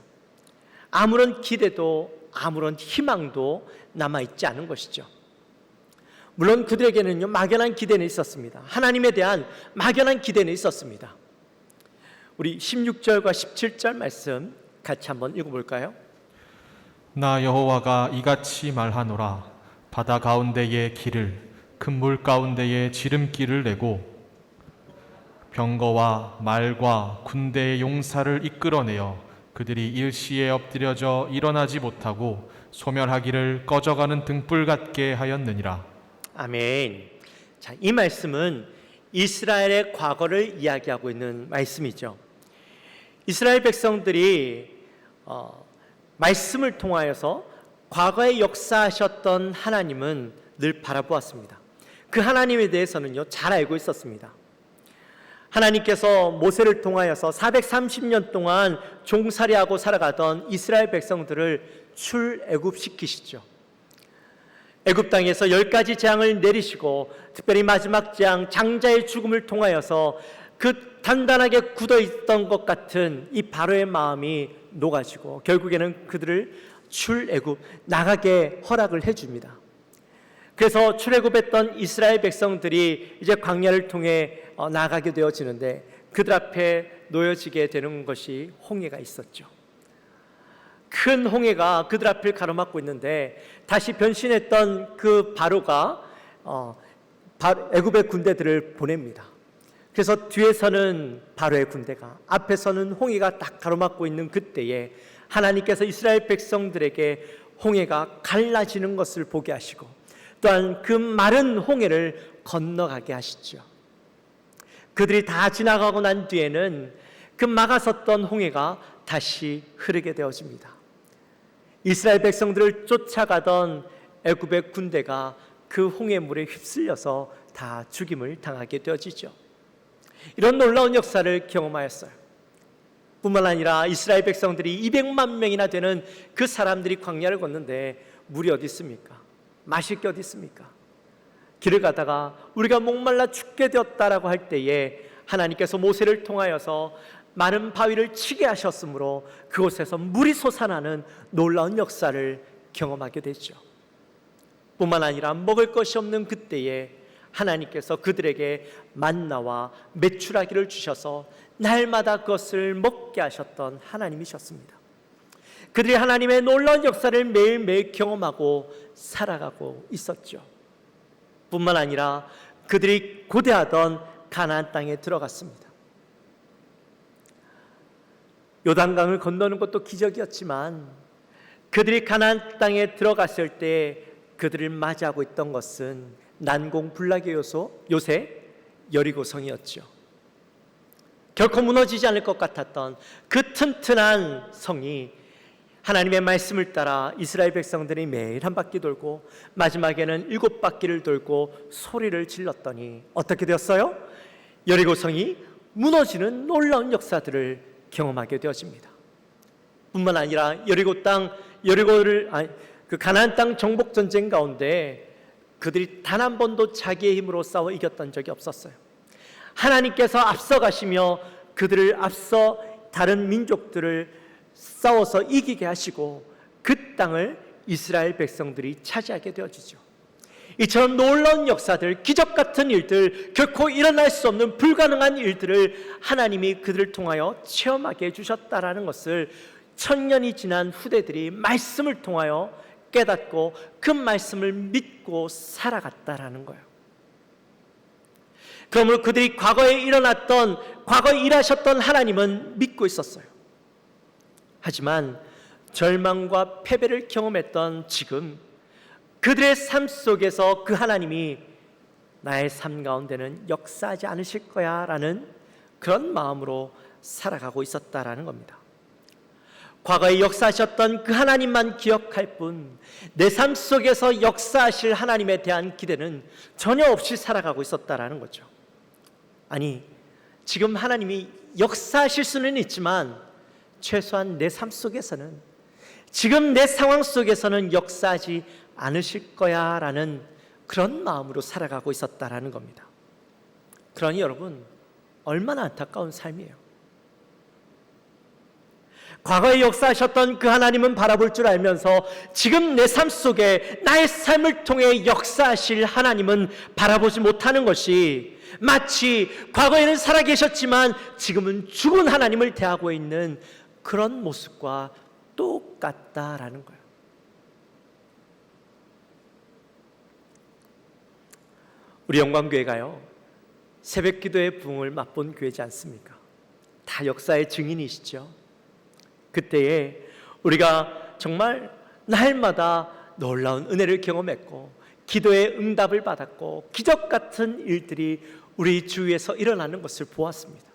아무런 기대도 아무런 희망도 남아있지 않은 것이죠. 물론 그들에게는요, 막연한 기대는 있었습니다. 하나님에 대한 막연한 기대는 있었습니다. 우리 16절과 17절 말씀 같이 한번 읽어볼까요? 나 여호와가 이같이 말하노라. 바다 가운데의 길을 큰 물 가운데에 지름길을 내고 병거와 말과 군대의 용사를 이끌어내어 그들이 일시에 엎드려져 일어나지 못하고 소멸하기를 꺼져가는 등불 같게 하였느니라. 아멘. 자, 이 말씀은 이스라엘의 과거를 이야기하고 있는 말씀이죠. 이스라엘 백성들이 말씀을 통하여서 과거에 역사하셨던 하나님은 늘 바라보았습니다. 그 하나님에 대해서는요, 잘 알고 있었습니다. 하나님께서 모세를 통하여서 430년 동안 종살이하고 살아가던 이스라엘 백성들을 출애굽시키시죠. 애굽 땅에서 10가지 재앙을 내리시고 특별히 마지막 재앙 장자의 죽음을 통하여서 그 단단하게 굳어있던 것 같은 이 바로의 마음이 녹아지고 결국에는 그들을 출애굽 나가게 허락을 해줍니다. 그래서 출애굽했던 이스라엘 백성들이 이제 광야를 통해 나가게 되어지는데 그들 앞에 놓여지게 되는 것이 홍해가 있었죠. 큰 홍해가 그들 앞을 가로막고 있는데 다시 변신했던 그 바로가 애굽의 군대들을 보냅니다. 그래서 뒤에서는 바로의 군대가, 앞에서는 홍해가 딱 가로막고 있는 그때에 하나님께서 이스라엘 백성들에게 홍해가 갈라지는 것을 보게 하시고 또한 그 마른 홍해를 건너가게 하시죠. 그들이 다 지나가고 난 뒤에는 그 막아섰던 홍해가 다시 흐르게 되어집니다. 이스라엘 백성들을 쫓아가던 애굽의 군대가 그 홍해물에 휩쓸려서 다 죽임을 당하게 되어지죠. 이런 놀라운 역사를 경험하였어요. 뿐만 아니라 이스라엘 백성들이 200만 명이나 되는 그 사람들이 광야를 걷는데 물이 어디 있습니까? 마실 게 어디 있습니까? 길을 가다가 우리가 목말라 죽게 되었다라고 할 때에 하나님께서 모세를 통하여서 마른 바위를 치게 하셨으므로 그곳에서 물이 솟아나는 놀라운 역사를 경험하게 되죠. 뿐만 아니라 먹을 것이 없는 그때에 하나님께서 그들에게 만나와 메추라기를 주셔서 날마다 그것을 먹게 하셨던 하나님이셨습니다. 그들이 하나님의 놀라운 역사를 매일매일 경험하고 살아가고 있었죠. 뿐만 아니라 그들이 고대하던 가나안 땅에 들어갔습니다. 요단강을 건너는 것도 기적이었지만 그들이 가나안 땅에 들어갔을 때 그들을 맞이하고 있던 것은 난공불락의 요새 여리고성이었죠. 결코 무너지지 않을 것 같았던 그 튼튼한 성이 하나님의 말씀을 따라 이스라엘 백성들이 매일 한 바퀴 돌고 마지막에는 7바퀴를 돌고 소리를 질렀더니 어떻게 되었어요? 여리고성이 무너지는 놀라운 역사들을 경험하게 되어집니다. 뿐만 아니라 그 가나안 땅 정복 전쟁 가운데 그들이 단 한 번도 자기의 힘으로 싸워 이겼던 적이 없었어요. 하나님께서 앞서가시며 그들을 앞서 다른 민족들을 싸워서 이기게 하시고 그 땅을 이스라엘 백성들이 차지하게 되어지죠. 이처럼 놀라운 역사들, 기적 같은 일들, 결코 일어날 수 없는 불가능한 일들을 하나님이 그들을 통하여 체험하게 해주셨다라는 것을 천년이 지난 후대들이 말씀을 통하여 깨닫고 그 말씀을 믿고 살아갔다라는 거예요. 그러므로 그들이 과거에 일하셨던 하나님은 믿고 있었어요. 하지만 절망과 패배를 경험했던 지금 그들의 삶 속에서 그 하나님이 나의 삶 가운데는 역사하지 않으실 거야 라는 그런 마음으로 살아가고 있었다라는 겁니다. 과거에 역사하셨던 그 하나님만 기억할 뿐 내 삶 속에서 역사하실 하나님에 대한 기대는 전혀 없이 살아가고 있었다라는 거죠. 아니, 지금 하나님이 역사하실 수는 있지만 최소한 내 삶 속에서는, 지금 내 상황 속에서는 역사하지 않으실 거야 라는 그런 마음으로 살아가고 있었다라는 겁니다. 그러니 여러분, 얼마나 안타까운 삶이에요. 과거에 역사하셨던 그 하나님은 바라볼 줄 알면서 지금 내 삶 속에 나의 삶을 통해 역사하실 하나님은 바라보지 못하는 것이 마치 과거에는 살아계셨지만 지금은 죽은 하나님을 대하고 있는 그런 모습과 똑같다라는 거예요. 우리 영광교회가요, 새벽기도의 부흥을 맛본 교회지 않습니까? 다 역사의 증인이시죠. 그때에 우리가 정말 날마다 놀라운 은혜를 경험했고 기도의 응답을 받았고 기적 같은 일들이 우리 주위에서 일어나는 것을 보았습니다.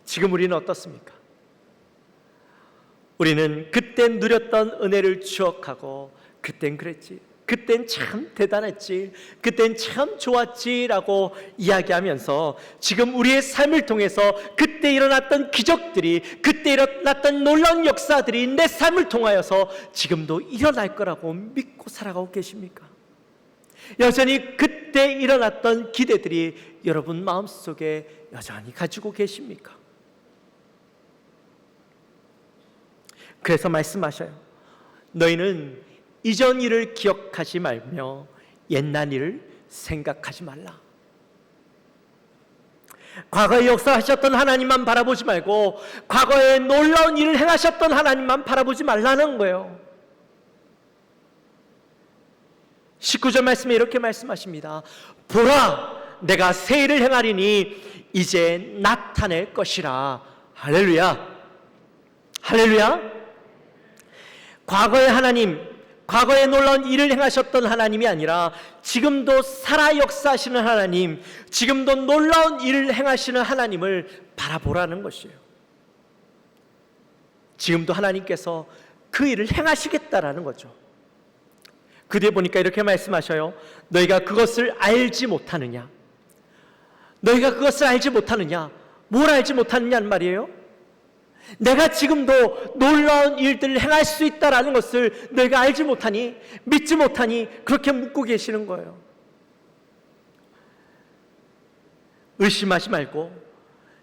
지금 우리는 어떻습니까? 우리는 그때 누렸던 은혜를 추억하고 그땐 그랬지, 그땐 참 대단했지, 그땐 참 좋았지 라고 이야기하면서 지금 우리의 삶을 통해서 그때 일어났던 기적들이, 그때 일어났던 놀라운 역사들이 내 삶을 통하여서 지금도 일어날 거라고 믿고 살아가고 계십니까? 여전히 그때 일어났던 기대들이 여러분 마음속에 여전히 가지고 계십니까? 그래서 말씀하셔요. 너희는 이전 일을 기억하지 말며 옛날 일을 생각하지 말라. 과거에 역사하셨던 하나님만 바라보지 말고 과거에 놀라운 일을 행하셨던 하나님만 바라보지 말라는 거예요. 19절 말씀에 이렇게 말씀하십니다. 보라, 내가 새 일을 행하리니 이제 나타낼 것이라. 할렐루야, 할렐루야. 과거의 하나님, 과거에 놀라운 일을 행하셨던 하나님이 아니라 지금도 살아 역사하시는 하나님, 지금도 놀라운 일을 행하시는 하나님을 바라보라는 것이에요. 지금도 하나님께서 그 일을 행하시겠다라는 거죠. 그 뒤에 보니까 이렇게 말씀하셔요. 너희가 그것을 알지 못하느냐? 너희가 그것을 알지 못하느냐? 뭘 알지 못하느냐는 말이에요? 내가 지금도 놀라운 일들을 행할 수 있다라는 것을 너희가 알지 못하니, 믿지 못하니 그렇게 묻고 계시는 거예요. 의심하지 말고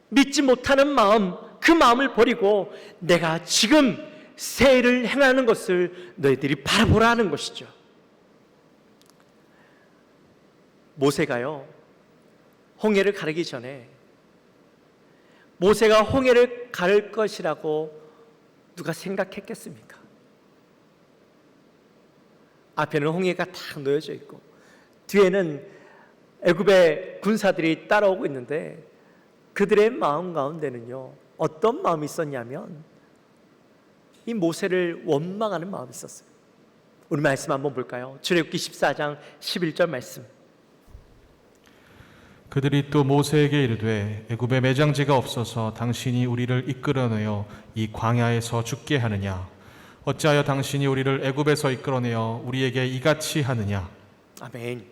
믿지 못하는 마음, 그 마음을 버리고 내가 지금 새 일을 행하는 것을 너희들이 바라보라는 것이죠. 모세가요, 홍해를 가르기 전에 모세가 홍해를 가를 것이라고 누가 생각했겠습니까? 앞에는 홍해가 탁 놓여져 있고 뒤에는 애굽의 군사들이 따라오고 있는데 그들의 마음 가운데는요, 어떤 마음이 있었냐면 이 모세를 원망하는 마음이 있었어요. 우리 말씀 한번 볼까요? 출애굽기 14장 11절 말씀. 그들이 또 모세에게 이르되 애굽에 매장지가 없어서 당신이 우리를 이끌어내어 이 광야에서 죽게 하느냐? 어찌하여 당신이 우리를 애굽에서 이끌어내어 우리에게 이같이 하느냐? 아멘.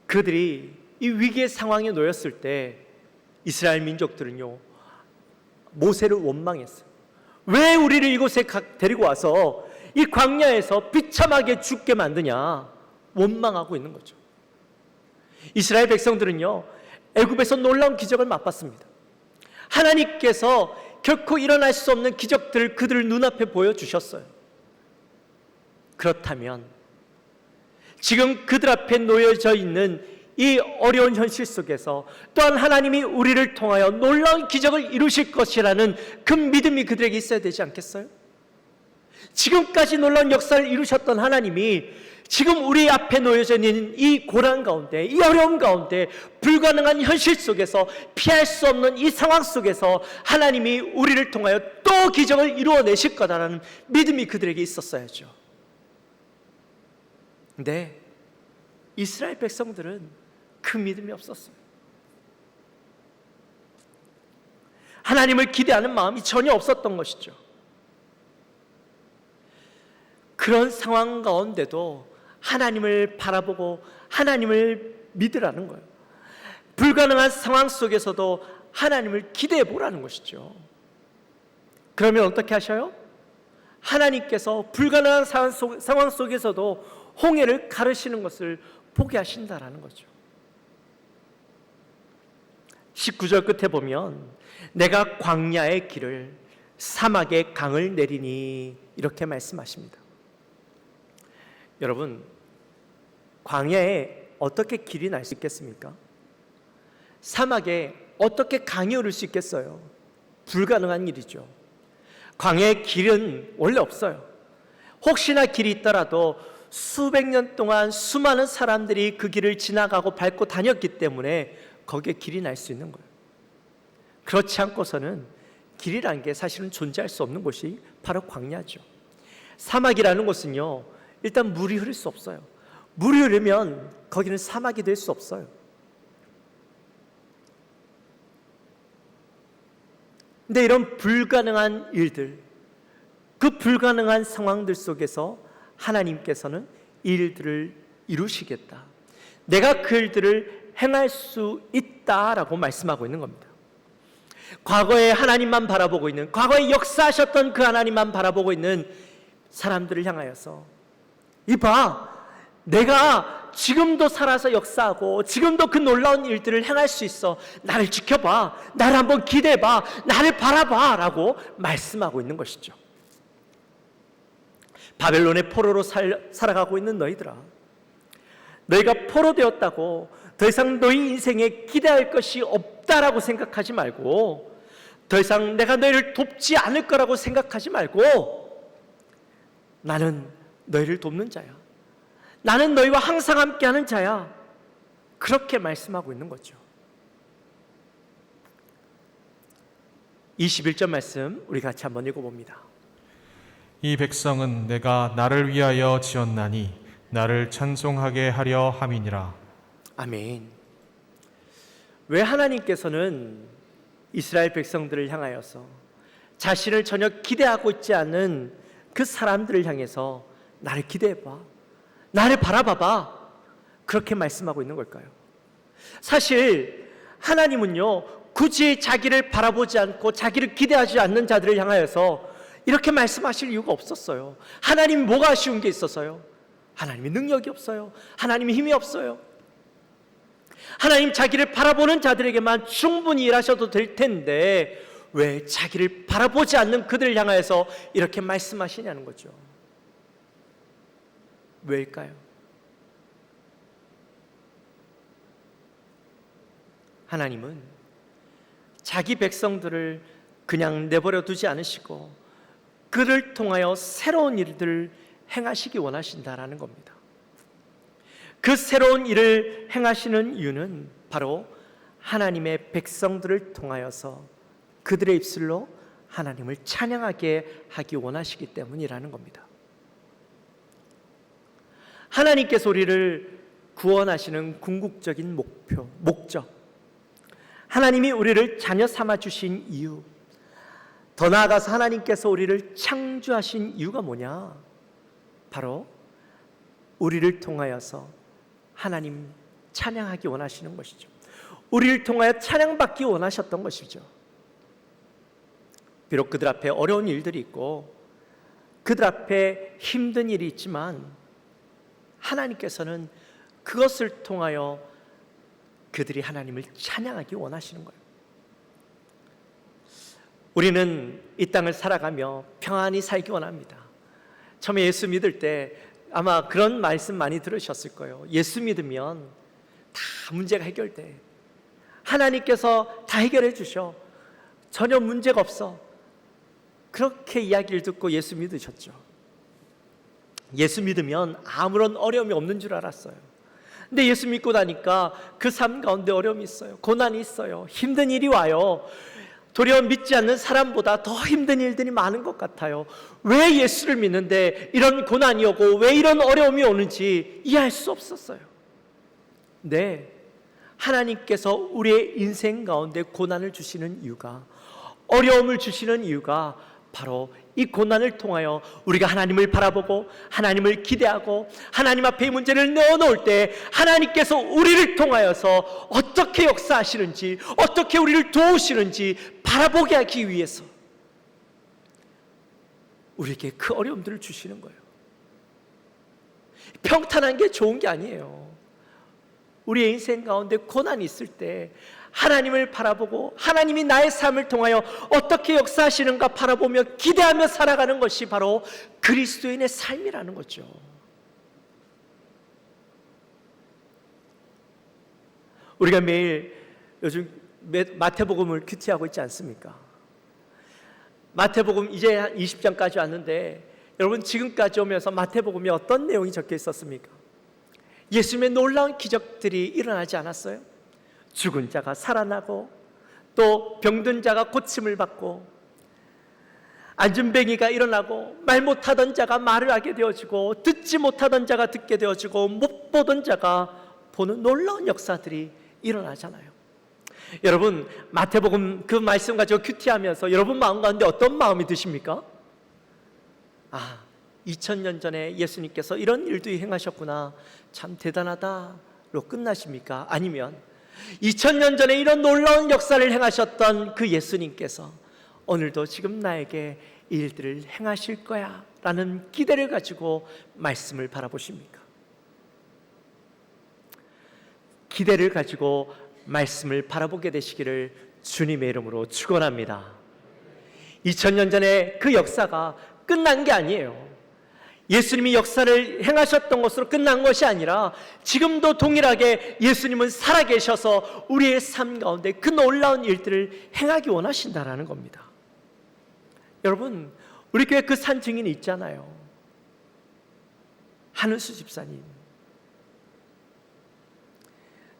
그들이 이 위기의 상황에 놓였을 때 이스라엘 민족들은요, 모세를 원망했어요. 왜 우리를 이곳에 데리고 와서 이 광야에서 비참하게 죽게 만드냐? 원망하고 있는 거죠. 이스라엘 백성들은요, 애굽에서 놀라운 기적을 맛봤습니다. 하나님께서 결코 일어날 수 없는 기적들을 그들 눈앞에 보여주셨어요. 그렇다면 지금 그들 앞에 놓여져 있는 이 어려운 현실 속에서 또한 하나님이 우리를 통하여 놀라운 기적을 이루실 것이라는 그 믿음이 그들에게 있어야 되지 않겠어요? 지금까지 놀라운 역사를 이루셨던 하나님이 지금 우리 앞에 놓여져 있는 이 고난 가운데, 이 어려움 가운데, 불가능한 현실 속에서, 피할 수 없는 이 상황 속에서 하나님이 우리를 통하여 또 기적을 이루어내실 거다라는 믿음이 그들에게 있었어야죠. 근데 이스라엘 백성들은 그 믿음이 없었어요. 하나님을 기대하는 마음이 전혀 없었던 것이죠. 그런 상황 가운데도 하나님을 바라보고 하나님을 믿으라는 거예요. 불가능한 상황 속에서도 하나님을 기대해 보라는 것이죠. 그러면 어떻게 하셔요? 하나님께서 불가능한 상황 속에서도 홍해를 가르시는 것을 보게 하신다라는 거죠. 19절 끝에 보면 내가 광야의 길을 사막의 강을 내리니 이렇게 말씀하십니다. 여러분, 광야에 어떻게 길이 날 수 있겠습니까? 사막에 어떻게 강이 흐를 수 있겠어요? 불가능한 일이죠. 광야의 길은 원래 없어요. 혹시나 길이 있더라도 수백 년 동안 수많은 사람들이 그 길을 지나가고 밟고 다녔기 때문에 거기에 길이 날 수 있는 거예요. 그렇지 않고서는 길이라는 게 사실은 존재할 수 없는 곳이 바로 광야죠. 사막이라는 곳은요, 일단 물이 흐를 수 없어요. 물이 흐르면 거기는 사막이 될 수 없어요. 근데 이런 불가능한 일들, 그 불가능한 상황들 속에서 하나님께서는 일들을 이루시겠다, 내가 그 일들을 행할 수 있다라고 말씀하고 있는 겁니다. 과거에 하나님만 바라보고 있는, 과거에 역사하셨던 그 하나님만 바라보고 있는 사람들을 향하여서 이봐, 내가 지금도 살아서 역사하고 지금도 그 놀라운 일들을 행할 수 있어. 나를 지켜봐, 나를 한번 기대해봐, 나를 바라봐 라고 말씀하고 있는 것이죠. 바벨론의 포로로 살아가고 있는 너희들아, 너희가 포로되었다고 더 이상 너희 인생에 기대할 것이 없다라고 생각하지 말고, 더 이상 내가 너희를 돕지 않을 거라고 생각하지 말고, 나는 너희를 돕는 자야, 나는 너희와 항상 함께하는 자야, 그렇게 말씀하고 있는 거죠. 21절 말씀 우리 같이 한번 읽어봅니다. 이 백성은 내가 나를 위하여 지었나니 나를 찬송하게 하려 함이니라. 아멘. 왜 하나님께서는 이스라엘 백성들을 향하여서 자신을 전혀 기대하고 있지 않는 그 사람들을 향해서 나를 기대해봐, 나를 바라봐봐, 그렇게 말씀하고 있는 걸까요? 사실 하나님은요, 굳이 자기를 바라보지 않고 자기를 기대하지 않는 자들을 향하여서 이렇게 말씀하실 이유가 없었어요. 하나님이 뭐가 아쉬운 게 있어서요? 하나님이 능력이 없어요. 하나님이 힘이 없어요. 하나님 자기를 바라보는 자들에게만 충분히 일하셔도 될 텐데 왜 자기를 바라보지 않는 그들을 향하여서 이렇게 말씀하시냐는 거죠. 왜일까요? 하나님은 자기 백성들을 그냥 내버려 두지 않으시고 그를 통하여 새로운 일들을 행하시기 원하신다라는 겁니다. 그 새로운 일을 행하시는 이유는 바로 하나님의 백성들을 통하여서 그들의 입술로 하나님을 찬양하게 하기 원하시기 때문이라는 겁니다. 하나님께서 우리를 구원하시는 궁극적인 목적, 하나님이 우리를 자녀 삼아 주신 이유, 더 나아가서 하나님께서 우리를 창조하신 이유가 뭐냐? 바로 우리를 통하여서 하나님 찬양하기 원하시는 것이죠. 우리를 통하여 찬양받기 원하셨던 것이죠. 비록 그들 앞에 어려운 일들이 있고 그들 앞에 힘든 일이 있지만 하나님께서는 그것을 통하여 그들이 하나님을 찬양하기 원하시는 거예요. 우리는 이 땅을 살아가며 평안히 살기 원합니다. 처음에 예수 믿을 때 아마 그런 말씀 많이 들으셨을 거예요. 예수 믿으면 다 문제가 해결돼. 하나님께서 다 해결해 주셔. 전혀 문제가 없어. 그렇게 이야기를 듣고 예수 믿으셨죠. 예수 믿으면 아무런 어려움이 없는 줄 알았어요. 근데 예수 믿고 나니까 그 삶 가운데 어려움이 있어요. 고난이 있어요. 힘든 일이 와요. 도리어 믿지 않는 사람보다 더 힘든 일들이 많은 것 같아요. 왜 예수를 믿는데 이런 고난이 오고 왜 이런 어려움이 오는지 이해할 수 없었어요. 네, 하나님께서 우리의 인생 가운데 고난을 주시는 이유가, 어려움을 주시는 이유가 바로 이 고난을 통하여 우리가 하나님을 바라보고 하나님을 기대하고 하나님 앞에 이 문제를 내어놓을 때 하나님께서 우리를 통하여서 어떻게 역사하시는지, 어떻게 우리를 도우시는지 바라보게 하기 위해서 우리에게 그 어려움들을 주시는 거예요. 평탄한 게 좋은 게 아니에요. 우리의 인생 가운데 고난이 있을 때 하나님을 바라보고 하나님이 나의 삶을 통하여 어떻게 역사하시는가 바라보며 기대하며 살아가는 것이 바로 그리스도인의 삶이라는 거죠. 우리가 매일 요즘 마태복음을 큐티하고 있지 않습니까? 마태복음 이제 한 20장까지 왔는데 여러분 지금까지 오면서 마태복음에 어떤 내용이 적혀 있었습니까? 예수님의 놀라운 기적들이 일어나지 않았어요? 죽은 자가 살아나고 또 병든 자가 고침을 받고 안진뱅이가 일어나고 말 못하던 자가 말을 하게 되어지고 듣지 못하던 자가 듣게 되어지고 못 보던 자가 보는 놀라운 역사들이 일어나잖아요. 여러분 마태복음 그 말씀 가지고 큐티하면서 여러분 마음 가운데 어떤 마음이 드십니까? 2000년 전에 예수님께서 이런 일도 행하셨구나, 참 대단하다로 끝나십니까? 아니면 2000년 전에 이런 놀라운 역사를 행하셨던 그 예수님께서 오늘도 지금 나에게 이 일들을 행하실 거야 라는 기대를 가지고 말씀을 바라보십니까? 기대를 가지고 말씀을 바라보게 되시기를 주님의 이름으로 축원합니다. 2000년 전에 그 역사가 끝난 게 아니에요. 예수님이 역사를 행하셨던 것으로 끝난 것이 아니라 지금도 동일하게 예수님은 살아계셔서 우리의 삶 가운데 그 놀라운 일들을 행하기 원하신다라는 겁니다. 여러분 우리 교회 그 산 증인이 있잖아요. 한은수 집사님.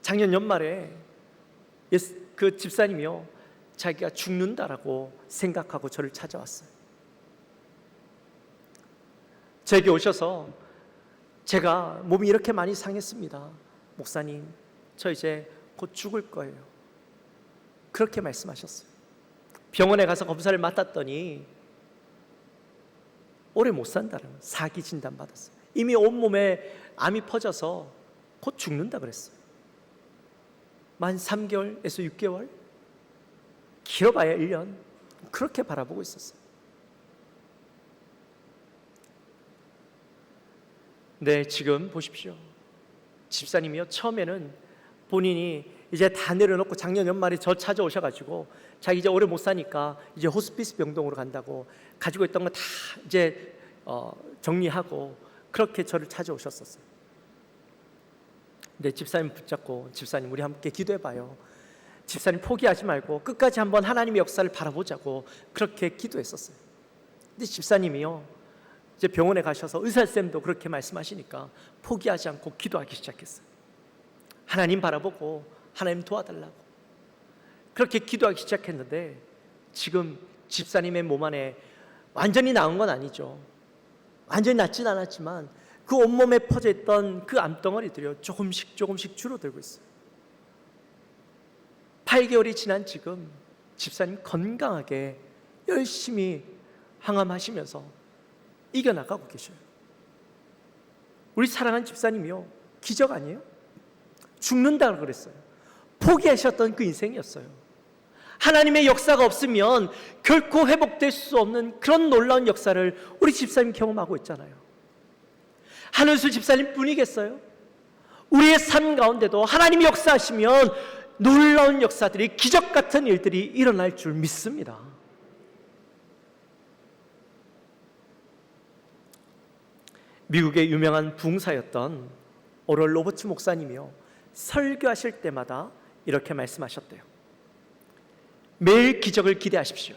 작년 연말에 그 집사님이요 자기가 죽는다라고 생각하고 저를 찾아왔어요. 제게 오셔서 제가 몸이 이렇게 많이 상했습니다. 목사님, 저 이제 곧 죽을 거예요. 그렇게 말씀하셨어요. 병원에 가서 검사를 맡았더니 오래 못 산다는 사기 진단 받았어요. 이미 온몸에 암이 퍼져서 곧 죽는다 그랬어요. 만 3개월에서 6개월, 길어봐야 1년, 그렇게 바라보고 있었어요. 네, 지금 보십시오. 집사님이요 처음에는 본인이 이제 다 내려놓고 작년 연말에 저 찾아오셔가지고 자기 이제 오래 못 사니까 이제 호스피스 병동으로 간다고 가지고 있던 거 다 이제 정리하고 그렇게 저를 찾아오셨었어요. 근데 집사님 붙잡고, 집사님 우리 함께 기도해봐요. 집사님 포기하지 말고 끝까지 한번 하나님의 역사를 바라보자고 그렇게 기도했었어요. 근데 집사님이요, 이제 병원에 가셔서 의사쌤도 그렇게 말씀하시니까 포기하지 않고 기도하기 시작했어요. 하나님 바라보고 하나님 도와달라고 그렇게 기도하기 시작했는데, 지금 집사님의 몸 안에 완전히 나은 건 아니죠. 완전히 낫진 않았지만 그 온몸에 퍼져있던 그 암덩어리들이 조금씩 줄어들고 있어요. 8개월이 지난 지금 집사님 건강하게 열심히 항암하시면서 이겨나가고 계셔요. 우리 사랑하는 집사님이요, 기적 아니에요? 죽는다고 그랬어요. 포기하셨던 그 인생이었어요. 하나님의 역사가 없으면 결코 회복될 수 없는 그런 놀라운 역사를 우리 집사님 경험하고 있잖아요. 한은수 집사님 뿐이겠어요? 우리의 삶 가운데도 하나님이 역사하시면 놀라운 역사들이, 기적 같은 일들이 일어날 줄 믿습니다. 미국의 유명한 부흥사였던 오럴 로버츠 목사님이요, 설교하실 때마다 이렇게 말씀하셨대요. 매일 기적을 기대하십시오.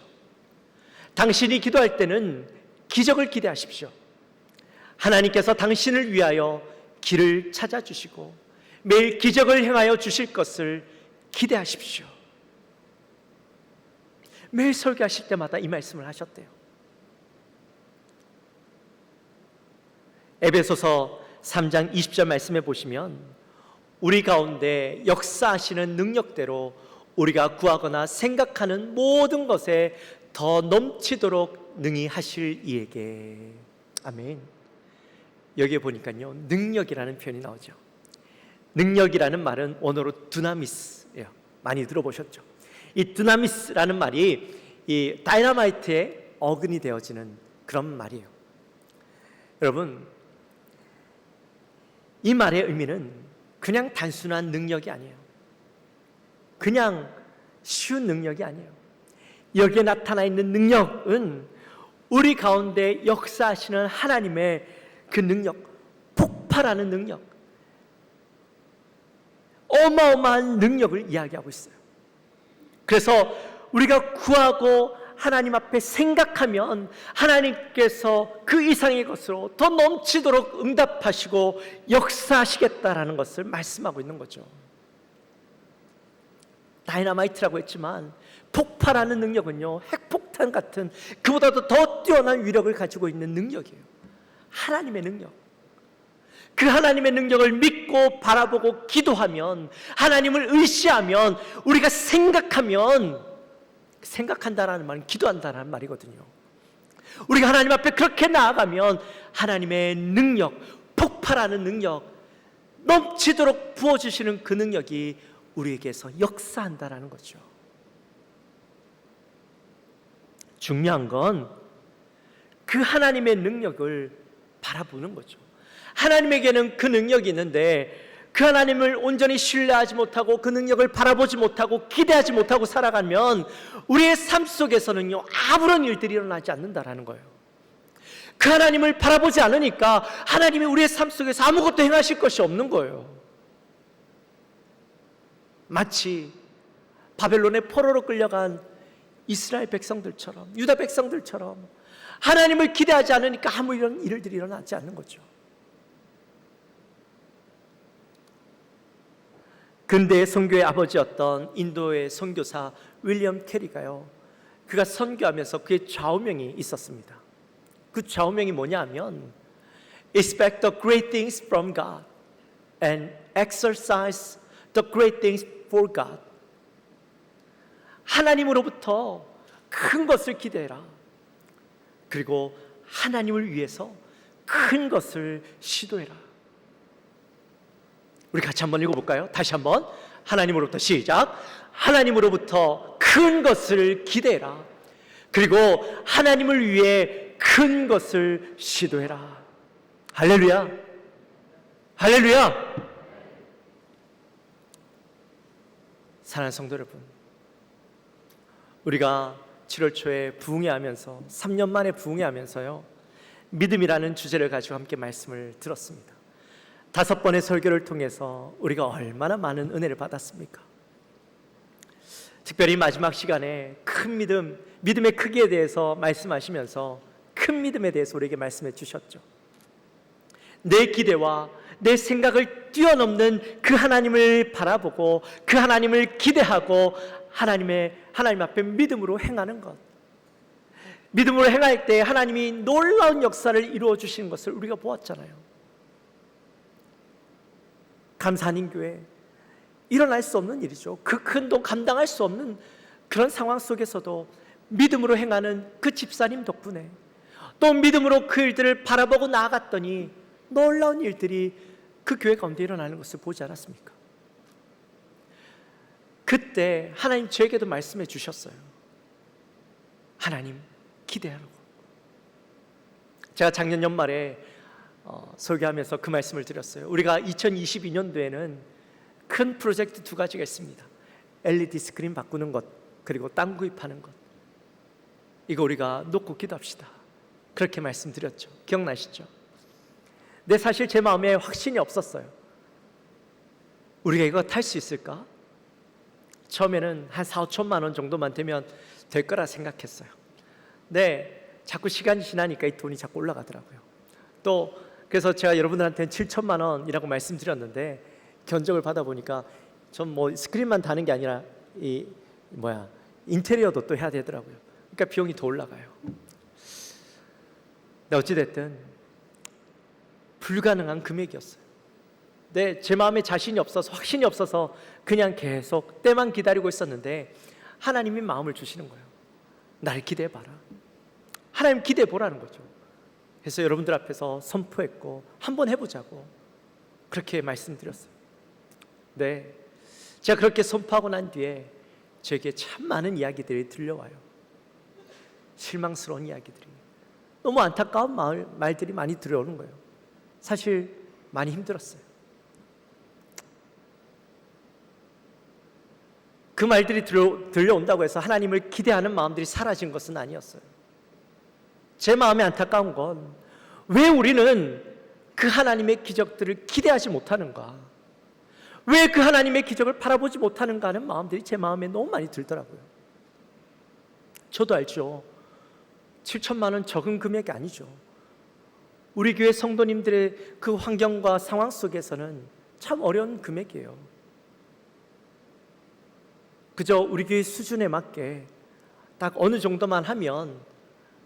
당신이 기도할 때는 기적을 기대하십시오. 하나님께서 당신을 위하여 길을 찾아주시고 매일 기적을 행하여 주실 것을 기대하십시오. 매일 설교하실 때마다 이 말씀을 하셨대요. 에베소서 3장 20절 말씀해 보시면, 우리 가운데 역사하시는 능력대로 우리가 구하거나 생각하는 모든 것에 더 넘치도록 능히 하실 이에게. 아멘. 여기에 보니까요, 능력이라는 표현이 나오죠. 능력이라는 말은 원어로 두나미스예요. 많이 들어보셨죠? 이 두나미스라는 말이 이 다이너마이트의 어근이 되어지는 그런 말이에요. 여러분, 이 말의 의미는 그냥 단순한 능력이 아니에요. 그냥 쉬운 능력이 아니에요. 여기에 나타나 있는 능력은 우리 가운데 역사하시는 하나님의 그 능력, 폭발하는 능력, 어마어마한 능력을 이야기하고 있어요. 그래서 우리가 구하고 하나님 앞에 생각하면 하나님께서 그 이상의 것으로 더 넘치도록 응답하시고 역사하시겠다라는 것을 말씀하고 있는 거죠. 다이너마이트라고 했지만 폭발하는 능력은요, 핵폭탄 같은 그보다도 더 뛰어난 위력을 가지고 있는 능력이에요. 하나님의 능력. 그 하나님의 능력을 믿고 바라보고 기도하면, 하나님을 의시하면, 우리가 생각하면, 생각한다라는 말은 기도한다라는 말이거든요. 우리가 하나님 앞에 그렇게 나아가면 하나님의 능력, 폭발하는 능력, 넘치도록 부어주시는 그 능력이 우리에게서 역사한다라는 거죠. 중요한 건 그 하나님의 능력을 바라보는 거죠. 하나님에게는 그 능력이 있는데 그 하나님을 온전히 신뢰하지 못하고 그 능력을 바라보지 못하고 기대하지 못하고 살아가면 우리의 삶 속에서는요, 아무런 일들이 일어나지 않는다라는 거예요. 그 하나님을 바라보지 않으니까 하나님이 우리의 삶 속에서 아무것도 행하실 것이 없는 거예요. 마치 바벨론의 포로로 끌려간 이스라엘 백성들처럼, 유다 백성들처럼 하나님을 기대하지 않으니까 아무 이런 일들이 일어나지 않는 거죠. 근대의 선교의 아버지였던 인도의 선교사 윌리엄 캐리가요, 그가 선교하면서 그의 좌우명이 있었습니다. 그 좌우명이 뭐냐 하면 Expect the great things from God and exercise the great things for God. 하나님으로부터 큰 것을 기대해라. 그리고 하나님을 위해서 큰 것을 시도해라. 우리 같이 한번 읽어볼까요? 다시 한번. 하나님으로부터 시작. 하나님으로부터 큰 것을 기대해라. 그리고 하나님을 위해 큰 것을 시도해라. 할렐루야. 할렐루야. 사랑하는 성도 여러분, 우리가 7월 초에 부흥회하면서 3년 만에 부흥회하면서요, 믿음이라는 주제를 가지고 함께 말씀을 들었습니다. 5번의 설교를 통해서 우리가 얼마나 많은 은혜를 받았습니까? 특별히 마지막 시간에 큰 믿음, 믿음의 크기에 대해서 말씀하시면서 큰 믿음에 대해서 우리에게 말씀해 주셨죠. 내 기대와 내 생각을 뛰어넘는 그 하나님을 바라보고 그 하나님을 기대하고 하나님 앞에 믿음으로 행하는 것, 믿음으로 행할 때 하나님이 놀라운 역사를 이루어 주시는 것을 우리가 보았잖아요. 감사하는 교회, 일어날 수 없는 일이죠. 그 큰 돈 감당할 수 없는 그런 상황 속에서도 믿음으로 행하는 그 집사님 덕분에 또 믿음으로 그 일들을 바라보고 나아갔더니 놀라운 일들이 그 교회 가운데 일어나는 것을 보지 않았습니까? 그때 하나님 저에게도 말씀해 주셨어요. 하나님 기대하라고. 제가 작년 연말에 설교하면서 그 말씀을 드렸어요. 우리가 2022년도에는 큰 프로젝트 2가지가 있습니다. LED 스크린 바꾸는 것, 그리고 땅 구입하는 것. 이거 우리가 놓고 기도합시다. 그렇게 말씀드렸죠. 기억나시죠? 근데 사실 제 마음에 확신이 없었어요. 우리가 이거 탈 수 있을까? 처음에는 한 4, 5천만 원 정도만 되면 될 거라 생각했어요. 네, 자꾸 시간이 지나니까 이 돈이 자꾸 올라가더라고요. 또 그래서 제가 여러분들한테는 7천만 원이라고 말씀드렸는데 견적을 받아보니까 전 뭐 스크린만 다는 게 아니라 인테리어도 또 해야 되더라고요. 그러니까 비용이 더 올라가요. 근데 어찌됐든 불가능한 금액이었어요. 네, 제 마음에 자신이 없어서, 확신이 없어서 그냥 계속 때만 기다리고 있었는데 하나님이 마음을 주시는 거예요. 나를 기대해봐라. 하나님 기대해보라는 거죠. 그래서 여러분들 앞에서 선포했고 한번 해보자고 그렇게 말씀드렸어요. 네, 제가 그렇게 선포하고 난 뒤에 저에게 참 많은 이야기들이 들려와요. 실망스러운 이야기들이, 너무 안타까운 말들이 많이 들려오는 거예요. 사실 많이 힘들었어요. 그 말들이 들려온다고 해서 하나님을 기대하는 마음들이 사라진 것은 아니었어요. 제 마음에 안타까운 건 왜 우리는 그 하나님의 기적들을 기대하지 못하는가, 왜 그 하나님의 기적을 바라보지 못하는가 하는 마음들이 제 마음에 너무 많이 들더라고요. 저도 알죠. 7천만 원 적은 금액이 아니죠. 우리 교회 성도님들의 그 환경과 상황 속에서는 참 어려운 금액이에요. 그저 우리 교회 수준에 맞게 딱 어느 정도만 하면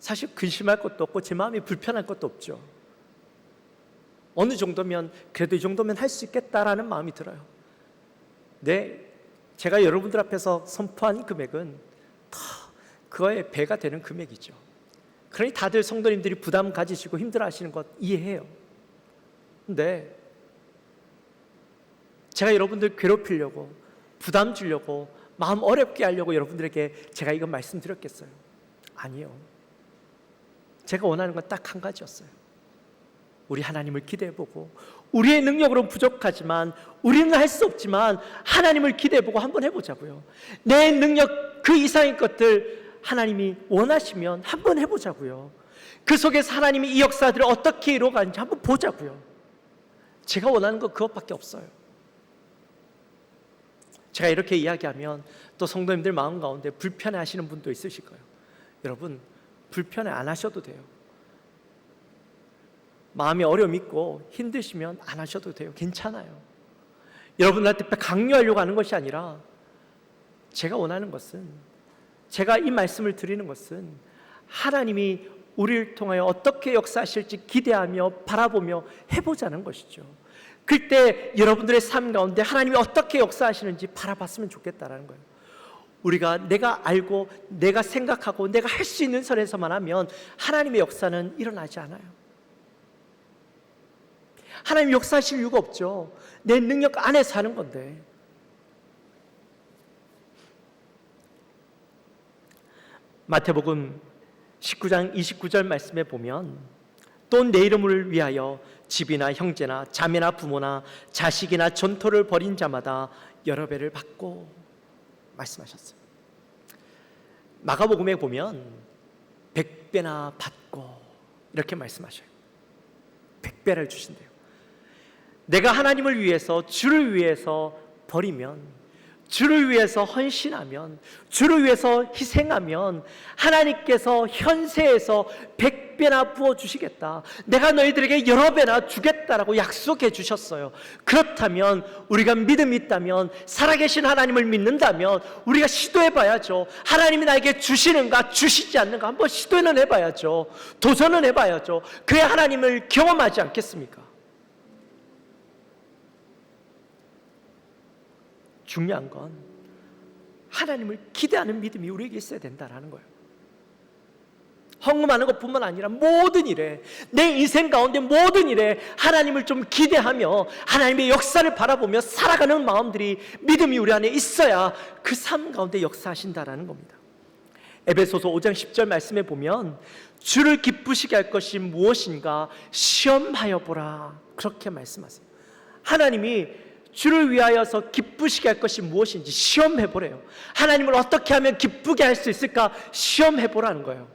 사실 근심할 것도 없고 제 마음이 불편할 것도 없죠. 어느 정도면 그래도 이 정도면 할 수 있겠다라는 마음이 들어요. 네, 제가 여러분들 앞에서 선포한 금액은 다 그거에 배가 되는 금액이죠. 그러니 다들 성도님들이 부담 가지시고 힘들어하시는 것 이해해요. 근데 제가 여러분들 괴롭히려고, 부담 주려고, 마음 어렵게 하려고 여러분들에게 제가 이건 말씀드렸겠어요? 아니요. 제가 원하는 건 딱 한 가지였어요. 우리 하나님을 기대해보고, 우리의 능력으로는 부족하지만, 우리는 할 수 없지만 하나님을 기대해보고 한번 해보자고요. 내 능력 그 이상의 것들 하나님이 원하시면 한번 해보자고요. 그 속에서 하나님이 이 역사들을 어떻게 이루어가는지 한번 보자고요. 제가 원하는 건 그것밖에 없어요. 제가 이렇게 이야기하면 또 성도님들 마음 가운데 불편해 하시는 분도 있으실 거예요. 여러분, 불편해 안 하셔도 돼요. 마음에 어려움이 있고 힘드시면 안 하셔도 돼요. 괜찮아요. 여러분들한테 강요하려고 하는 것이 아니라, 제가 원하는 것은, 제가 이 말씀을 드리는 것은 하나님이 우리를 통하여 어떻게 역사하실지 기대하며 바라보며 해보자는 것이죠. 그때 여러분들의 삶 가운데 하나님이 어떻게 역사하시는지 바라봤으면 좋겠다라는 거예요. 우리가 내가 알고 내가 생각하고 내가 할 수 있는 선에서만 하면 하나님의 역사는 일어나지 않아요. 하나님 역사하실 이유가 없죠. 내 능력 안에서 하는 건데. 마태복음 19장 29절 말씀에 보면, 또 내 이름을 위하여 집이나 형제나 자매나 부모나 자식이나 전토를 벌인 자마다 여러 배를 받고, 말씀하셨어요. 마가복음에 보면 100배나 받고 이렇게 말씀하셔요. 100배를 주신대요. 내가 하나님을 위해서, 주를 위해서 버리면, 주를 위해서 헌신하면, 주를 위해서 희생하면 하나님께서 현세에서 100배나 부어주시겠다, 내가 너희들에게 여러 배나 주겠다라고 약속해 주셨어요. 그렇다면 우리가 믿음이 있다면, 살아계신 하나님을 믿는다면 우리가 시도해 봐야죠. 하나님이 나에게 주시는가 주시지 않는가 한번 시도는 해봐야죠. 도전은 해봐야죠. 그래야 하나님을 경험하지 않겠습니까? 중요한 건 하나님을 기대하는 믿음이 우리에게 있어야 된다는 거예요. 헌금하는 것뿐만 아니라 모든 일에, 내 인생 가운데 모든 일에 하나님을 좀 기대하며 하나님의 역사를 바라보며 살아가는 마음들이, 믿음이 우리 안에 있어야 그 삶 가운데 역사하신다라는 겁니다. 에베소서 5장 10절 말씀에 보면 주를 기쁘시게 할 것이 무엇인가 시험하여 보라, 그렇게 말씀하세요. 하나님이 주를 위하여서 기쁘시게 할 것이 무엇인지 시험해 보래요. 하나님을 어떻게 하면 기쁘게 할 수 있을까 시험해 보라는 거예요.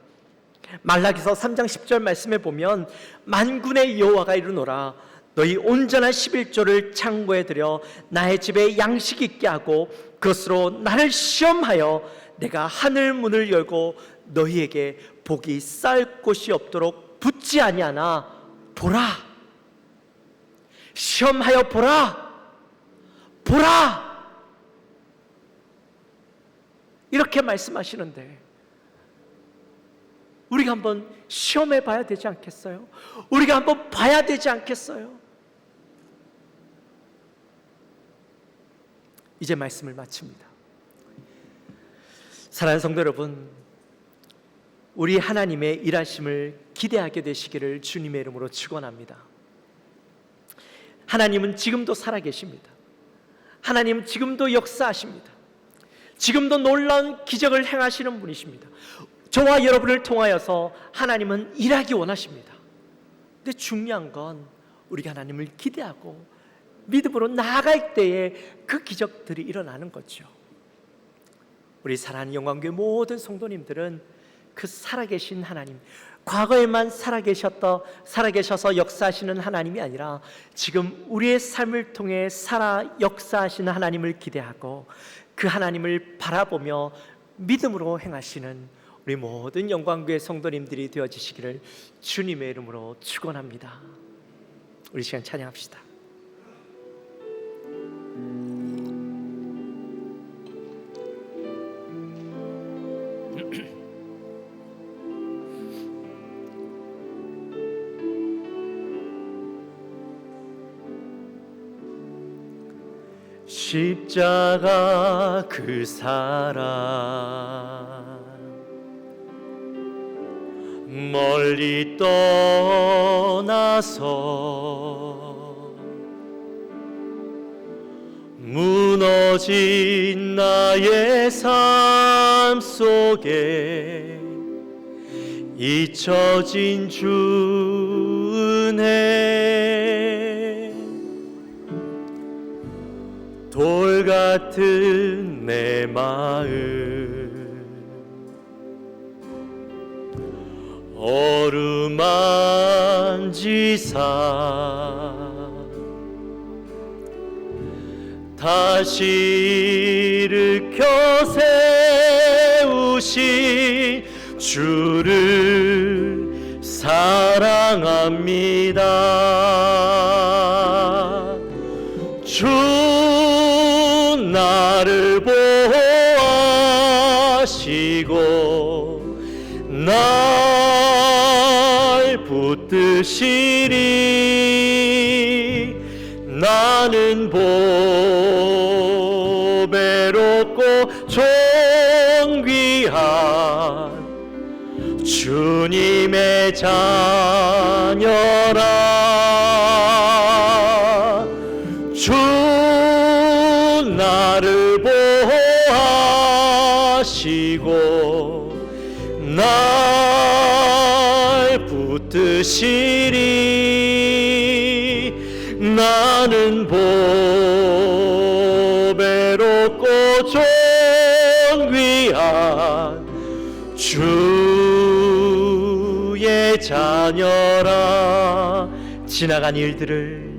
말라기서 3장 10절 말씀에 보면 만군의 여호와가 이르노라, 너희 온전한 11조를 창고에 들여 나의 집에 양식 있게 하고 그것으로 나를 시험하여 내가 하늘 문을 열고 너희에게 복이 쌓일 곳이 없도록 붙지 아니하나 보라. 시험하여 보라. 보라! 이렇게 말씀하시는데 우리가 한번 시험해 봐야 되지 않겠어요? 우리가 한번 봐야 되지 않겠어요? 이제 말씀을 마칩니다. 사랑하는 성도 여러분, 우리 하나님의 일하심을 기대하게 되시기를 주님의 이름으로 축원합니다. 하나님은 지금도 살아계십니다. 하나님은 지금도 역사하십니다. 지금도 놀라운 기적을 행하시는 분이십니다. 저와 여러분을 통하여서 하나님은 일하기 원하십니다. 근데 중요한 건 우리가 하나님을 기대하고 믿음으로 나아갈 때에 그 기적들이 일어나는 거죠. 우리 사랑하는 영광교회 모든 성도님들은 그 살아계신 하나님, 과거에만 살아계셔서 역사하시는 하나님이 아니라 지금 우리의 삶을 통해 살아 역사하시는 하나님을 기대하고 그 하나님을 바라보며 믿음으로 행하시는 우리 모든 영광교회 성도님들이 되어지시기를 주님의 이름으로 축원합니다. 우리 시간 찬양합시다. 십자가 그 사랑 멀리 떠나서 무너진 나의 삶 속에 잊혀진 주 은혜, 돌 같은 내 마음 어루만지사 다시 일으켜 세우신 주를 사랑합니다. 주 나를 보호하시고 날 붙드시리. 나는 보배롭고 존귀한 주님의 자녀라. 주 나를 보호하시고 날 붙드시리. 나는 보배롭고 귀한 주의 자녀라. 지나간 일들을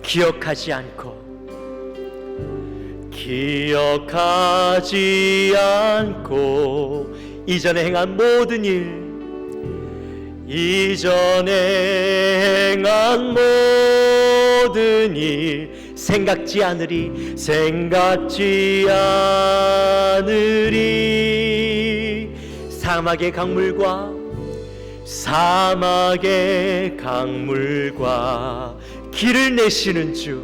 기억하지 않고 이전에 행한 모든 생각지 않으리. 사막의 강물과 길을 내시는 주,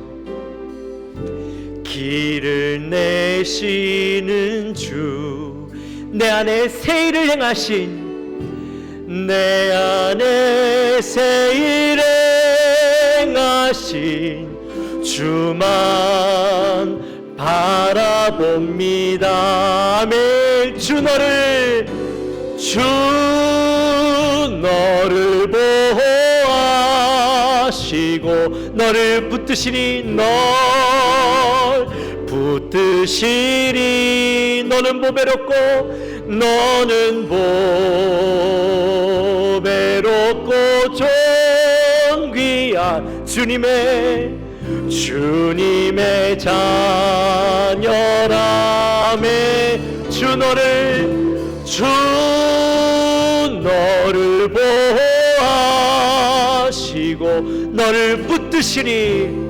내 안에 새 일을 행하신 주만 바라봅니다. 아멘. 주 너를 보호하시고 너를 붙드시니 너는 보배롭고 존귀한 주님의 자녀라매. 주 너를 보호하시고 너를 붙드시니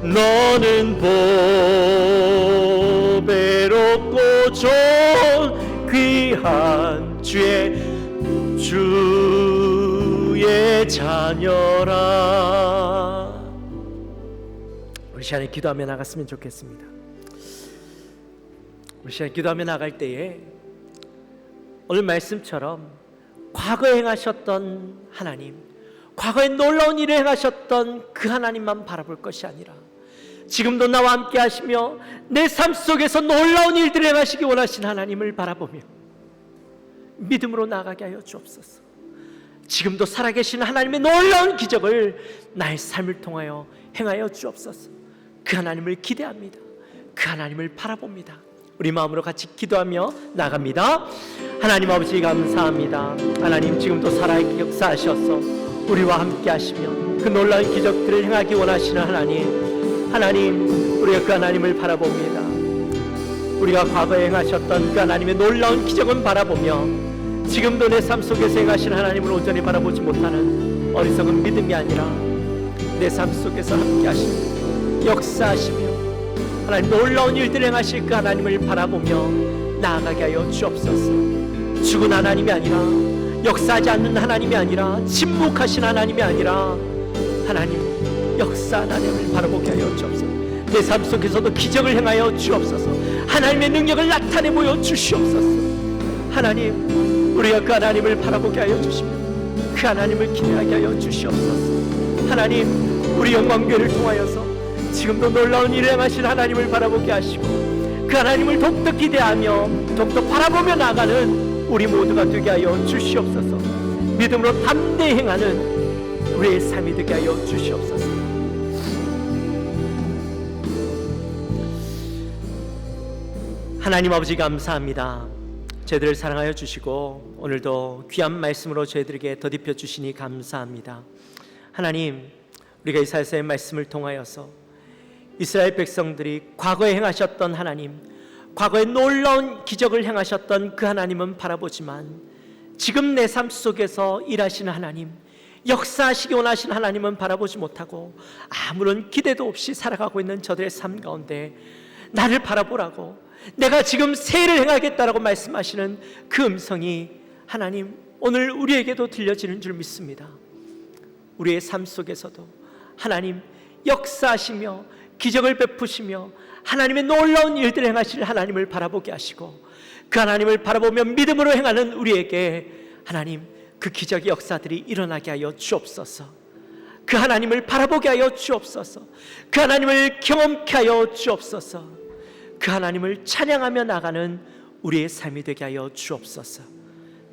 너는 보배롭고 존귀한 주의 자녀라. 우리 시간에 기도하며 나갔으면 좋겠습니다. 우리 시간에 기도하며 나갈 때에 오늘 말씀처럼 과거에 행하셨던 하나님, 과거에 놀라운 일을 행하셨던 그 하나님만 바라볼 것이 아니라 지금도 나와 함께 하시며 내 삶 속에서 놀라운 일들을 행하시기 원하신 하나님을 바라보며 믿음으로 나아가게 하여 주옵소서. 지금도 살아계신 하나님의 놀라운 기적을 나의 삶을 통하여 행하여 주옵소서. 그 하나님을 기대합니다. 그 하나님을 바라봅니다. 우리 마음으로 같이 기도하며 나갑니다. 하나님 아버지 감사합니다. 하나님 지금도 살아있게 역사하셔서 우리와 함께 하시며 그 놀라운 기적들을 행하기 원하시는 하나님, 우리가 그 하나님을 바라봅니다. 우리가 과거에 행하셨던 그 하나님의 놀라운 기적은 바라보며 지금도 내 삶 속에서 행하신 하나님을 온전히 바라보지 못하는 어리석은 믿음이 아니라 내 삶 속에서 함께 하시며 역사하시며 하나님 놀라운 일들을 행하실 그 하나님을 바라보며 나아가게 하여 주옵소서. 죽은 하나님이 아니라, 역사하지 않는 하나님이 아니라, 침묵하신 하나님이 아니라 하나님 역사한 하나님을 바라보게 하여 주옵소서. 내 삶 속에서도 기적을 행하여 주옵소서. 하나님의 능력을 나타내 보여 주시옵소서. 하나님, 우리가 그 하나님을 바라보게 하여 주시며 그 하나님을 기대하게 하여 주시옵소서. 하나님, 우리 영광교회를 통하여서 지금도 놀라운 일을 행하신 하나님을 바라보게 하시고 그 하나님을 독특 기대하며 독특 바라보며 나가는 우리 모두가 되게 하여 주시옵소서. 믿음으로 담대히 행하는 우리의 삶이 되게 하여 주시옵소서. 하나님 아버지 감사합니다. 저희들을 사랑하여 주시고 오늘도 귀한 말씀으로 저희들에게 덧입혀 주시니 감사합니다. 하나님, 우리가 이사야서의 말씀을 통하여서 이스라엘 백성들이 과거에 행하셨던 하나님, 과거에 놀라운 기적을 행하셨던 그 하나님은 바라보지만 지금 내 삶 속에서 일하시는 하나님, 역사하시기 원하시는 하나님은 바라보지 못하고 아무런 기대도 없이 살아가고 있는 저들의 삶 가운데 나를 바라보라고, 내가 지금 새 일을 행하겠다라고 말씀하시는 그 음성이 하나님 오늘 우리에게도 들려지는 줄 믿습니다. 우리의 삶 속에서도 하나님 역사하시며 기적을 베푸시며 하나님의 놀라운 일들을 행하실 하나님을 바라보게 하시고 그 하나님을 바라보며 믿음으로 행하는 우리에게 하나님 그 기적의 역사들이 일어나게 하여 주옵소서. 그 하나님을 바라보게 하여 주옵소서. 그 하나님을 경험케 하여 주옵소서. 그 하나님을 찬양하며 나가는 우리의 삶이 되게 하여 주옵소서.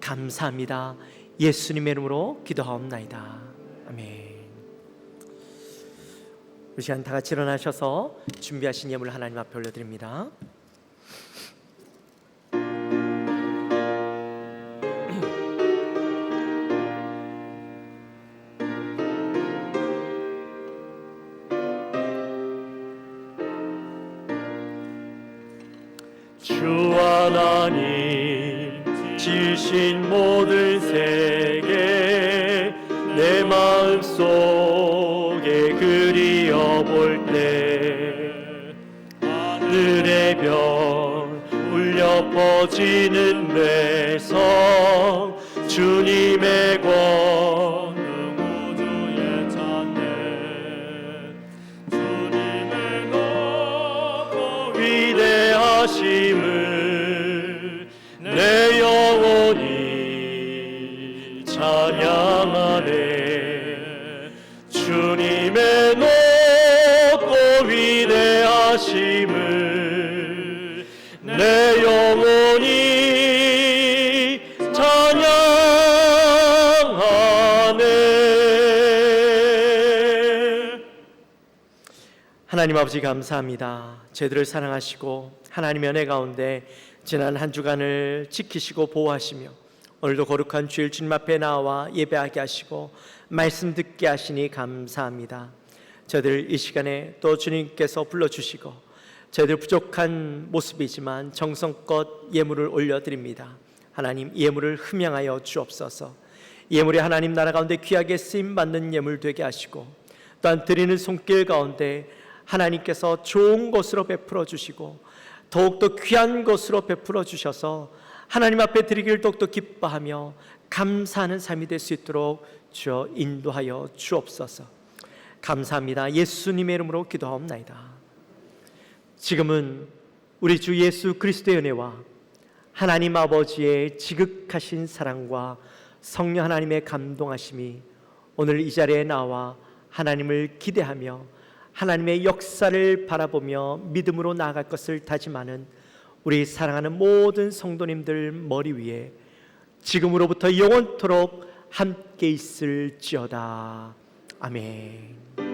감사합니다. 예수님의 이름으로 기도하옵나이다. 아멘. 우리 시간 다 같이 일어나셔서 준비하신 예물 하나님 앞에 올려드립니다. 주 하나님 지으신 모든 세계 내 마음속에 그리어 볼 때 하늘의 별 울려 퍼지는 매성 주님의 권능 우주에 찬네 주님의 높고 위대하심을 내 영혼이 찬양하네 주님의 높고 위대하심을 내 영혼이 찬양하네. 하나님 아버지 감사합니다. 저희들을 사랑하시고 하나님의 은혜 가운데 지난 한 주간을 지키시고 보호하시며 오늘도 거룩한 주일 주님 앞에 나와 예배하게 하시고 말씀 듣게 하시니 감사합니다. 저희들 이 시간에 또 주님께서 불러주시고 저희들 부족한 모습이지만 정성껏 예물을 올려드립니다. 하나님 예물을 흠양하여 주옵소서. 예물이 하나님 나라 가운데 귀하게 쓰임받는 예물 되게 하시고 또한 드리는 손길 가운데 하나님께서 좋은 것으로 베풀어 주시고 더욱더 귀한 것으로 베풀어 주셔서 하나님 앞에 드리기를 더욱더 기뻐하며 감사하는 삶이 될 수 있도록 주여 인도하여 주옵소서. 감사합니다. 예수님의 이름으로 기도하옵나이다. 지금은 우리 주 예수 그리스도의 은혜와 하나님 아버지의 지극하신 사랑과 성령 하나님의 감동하심이 오늘 이 자리에 나와 하나님을 기대하며 하나님의 역사를 바라보며 믿음으로 나아갈 것을 다짐하는 우리 사랑하는 모든 성도님들 머리 위에 지금으로부터 영원토록 함께 있을지어다. 아멘.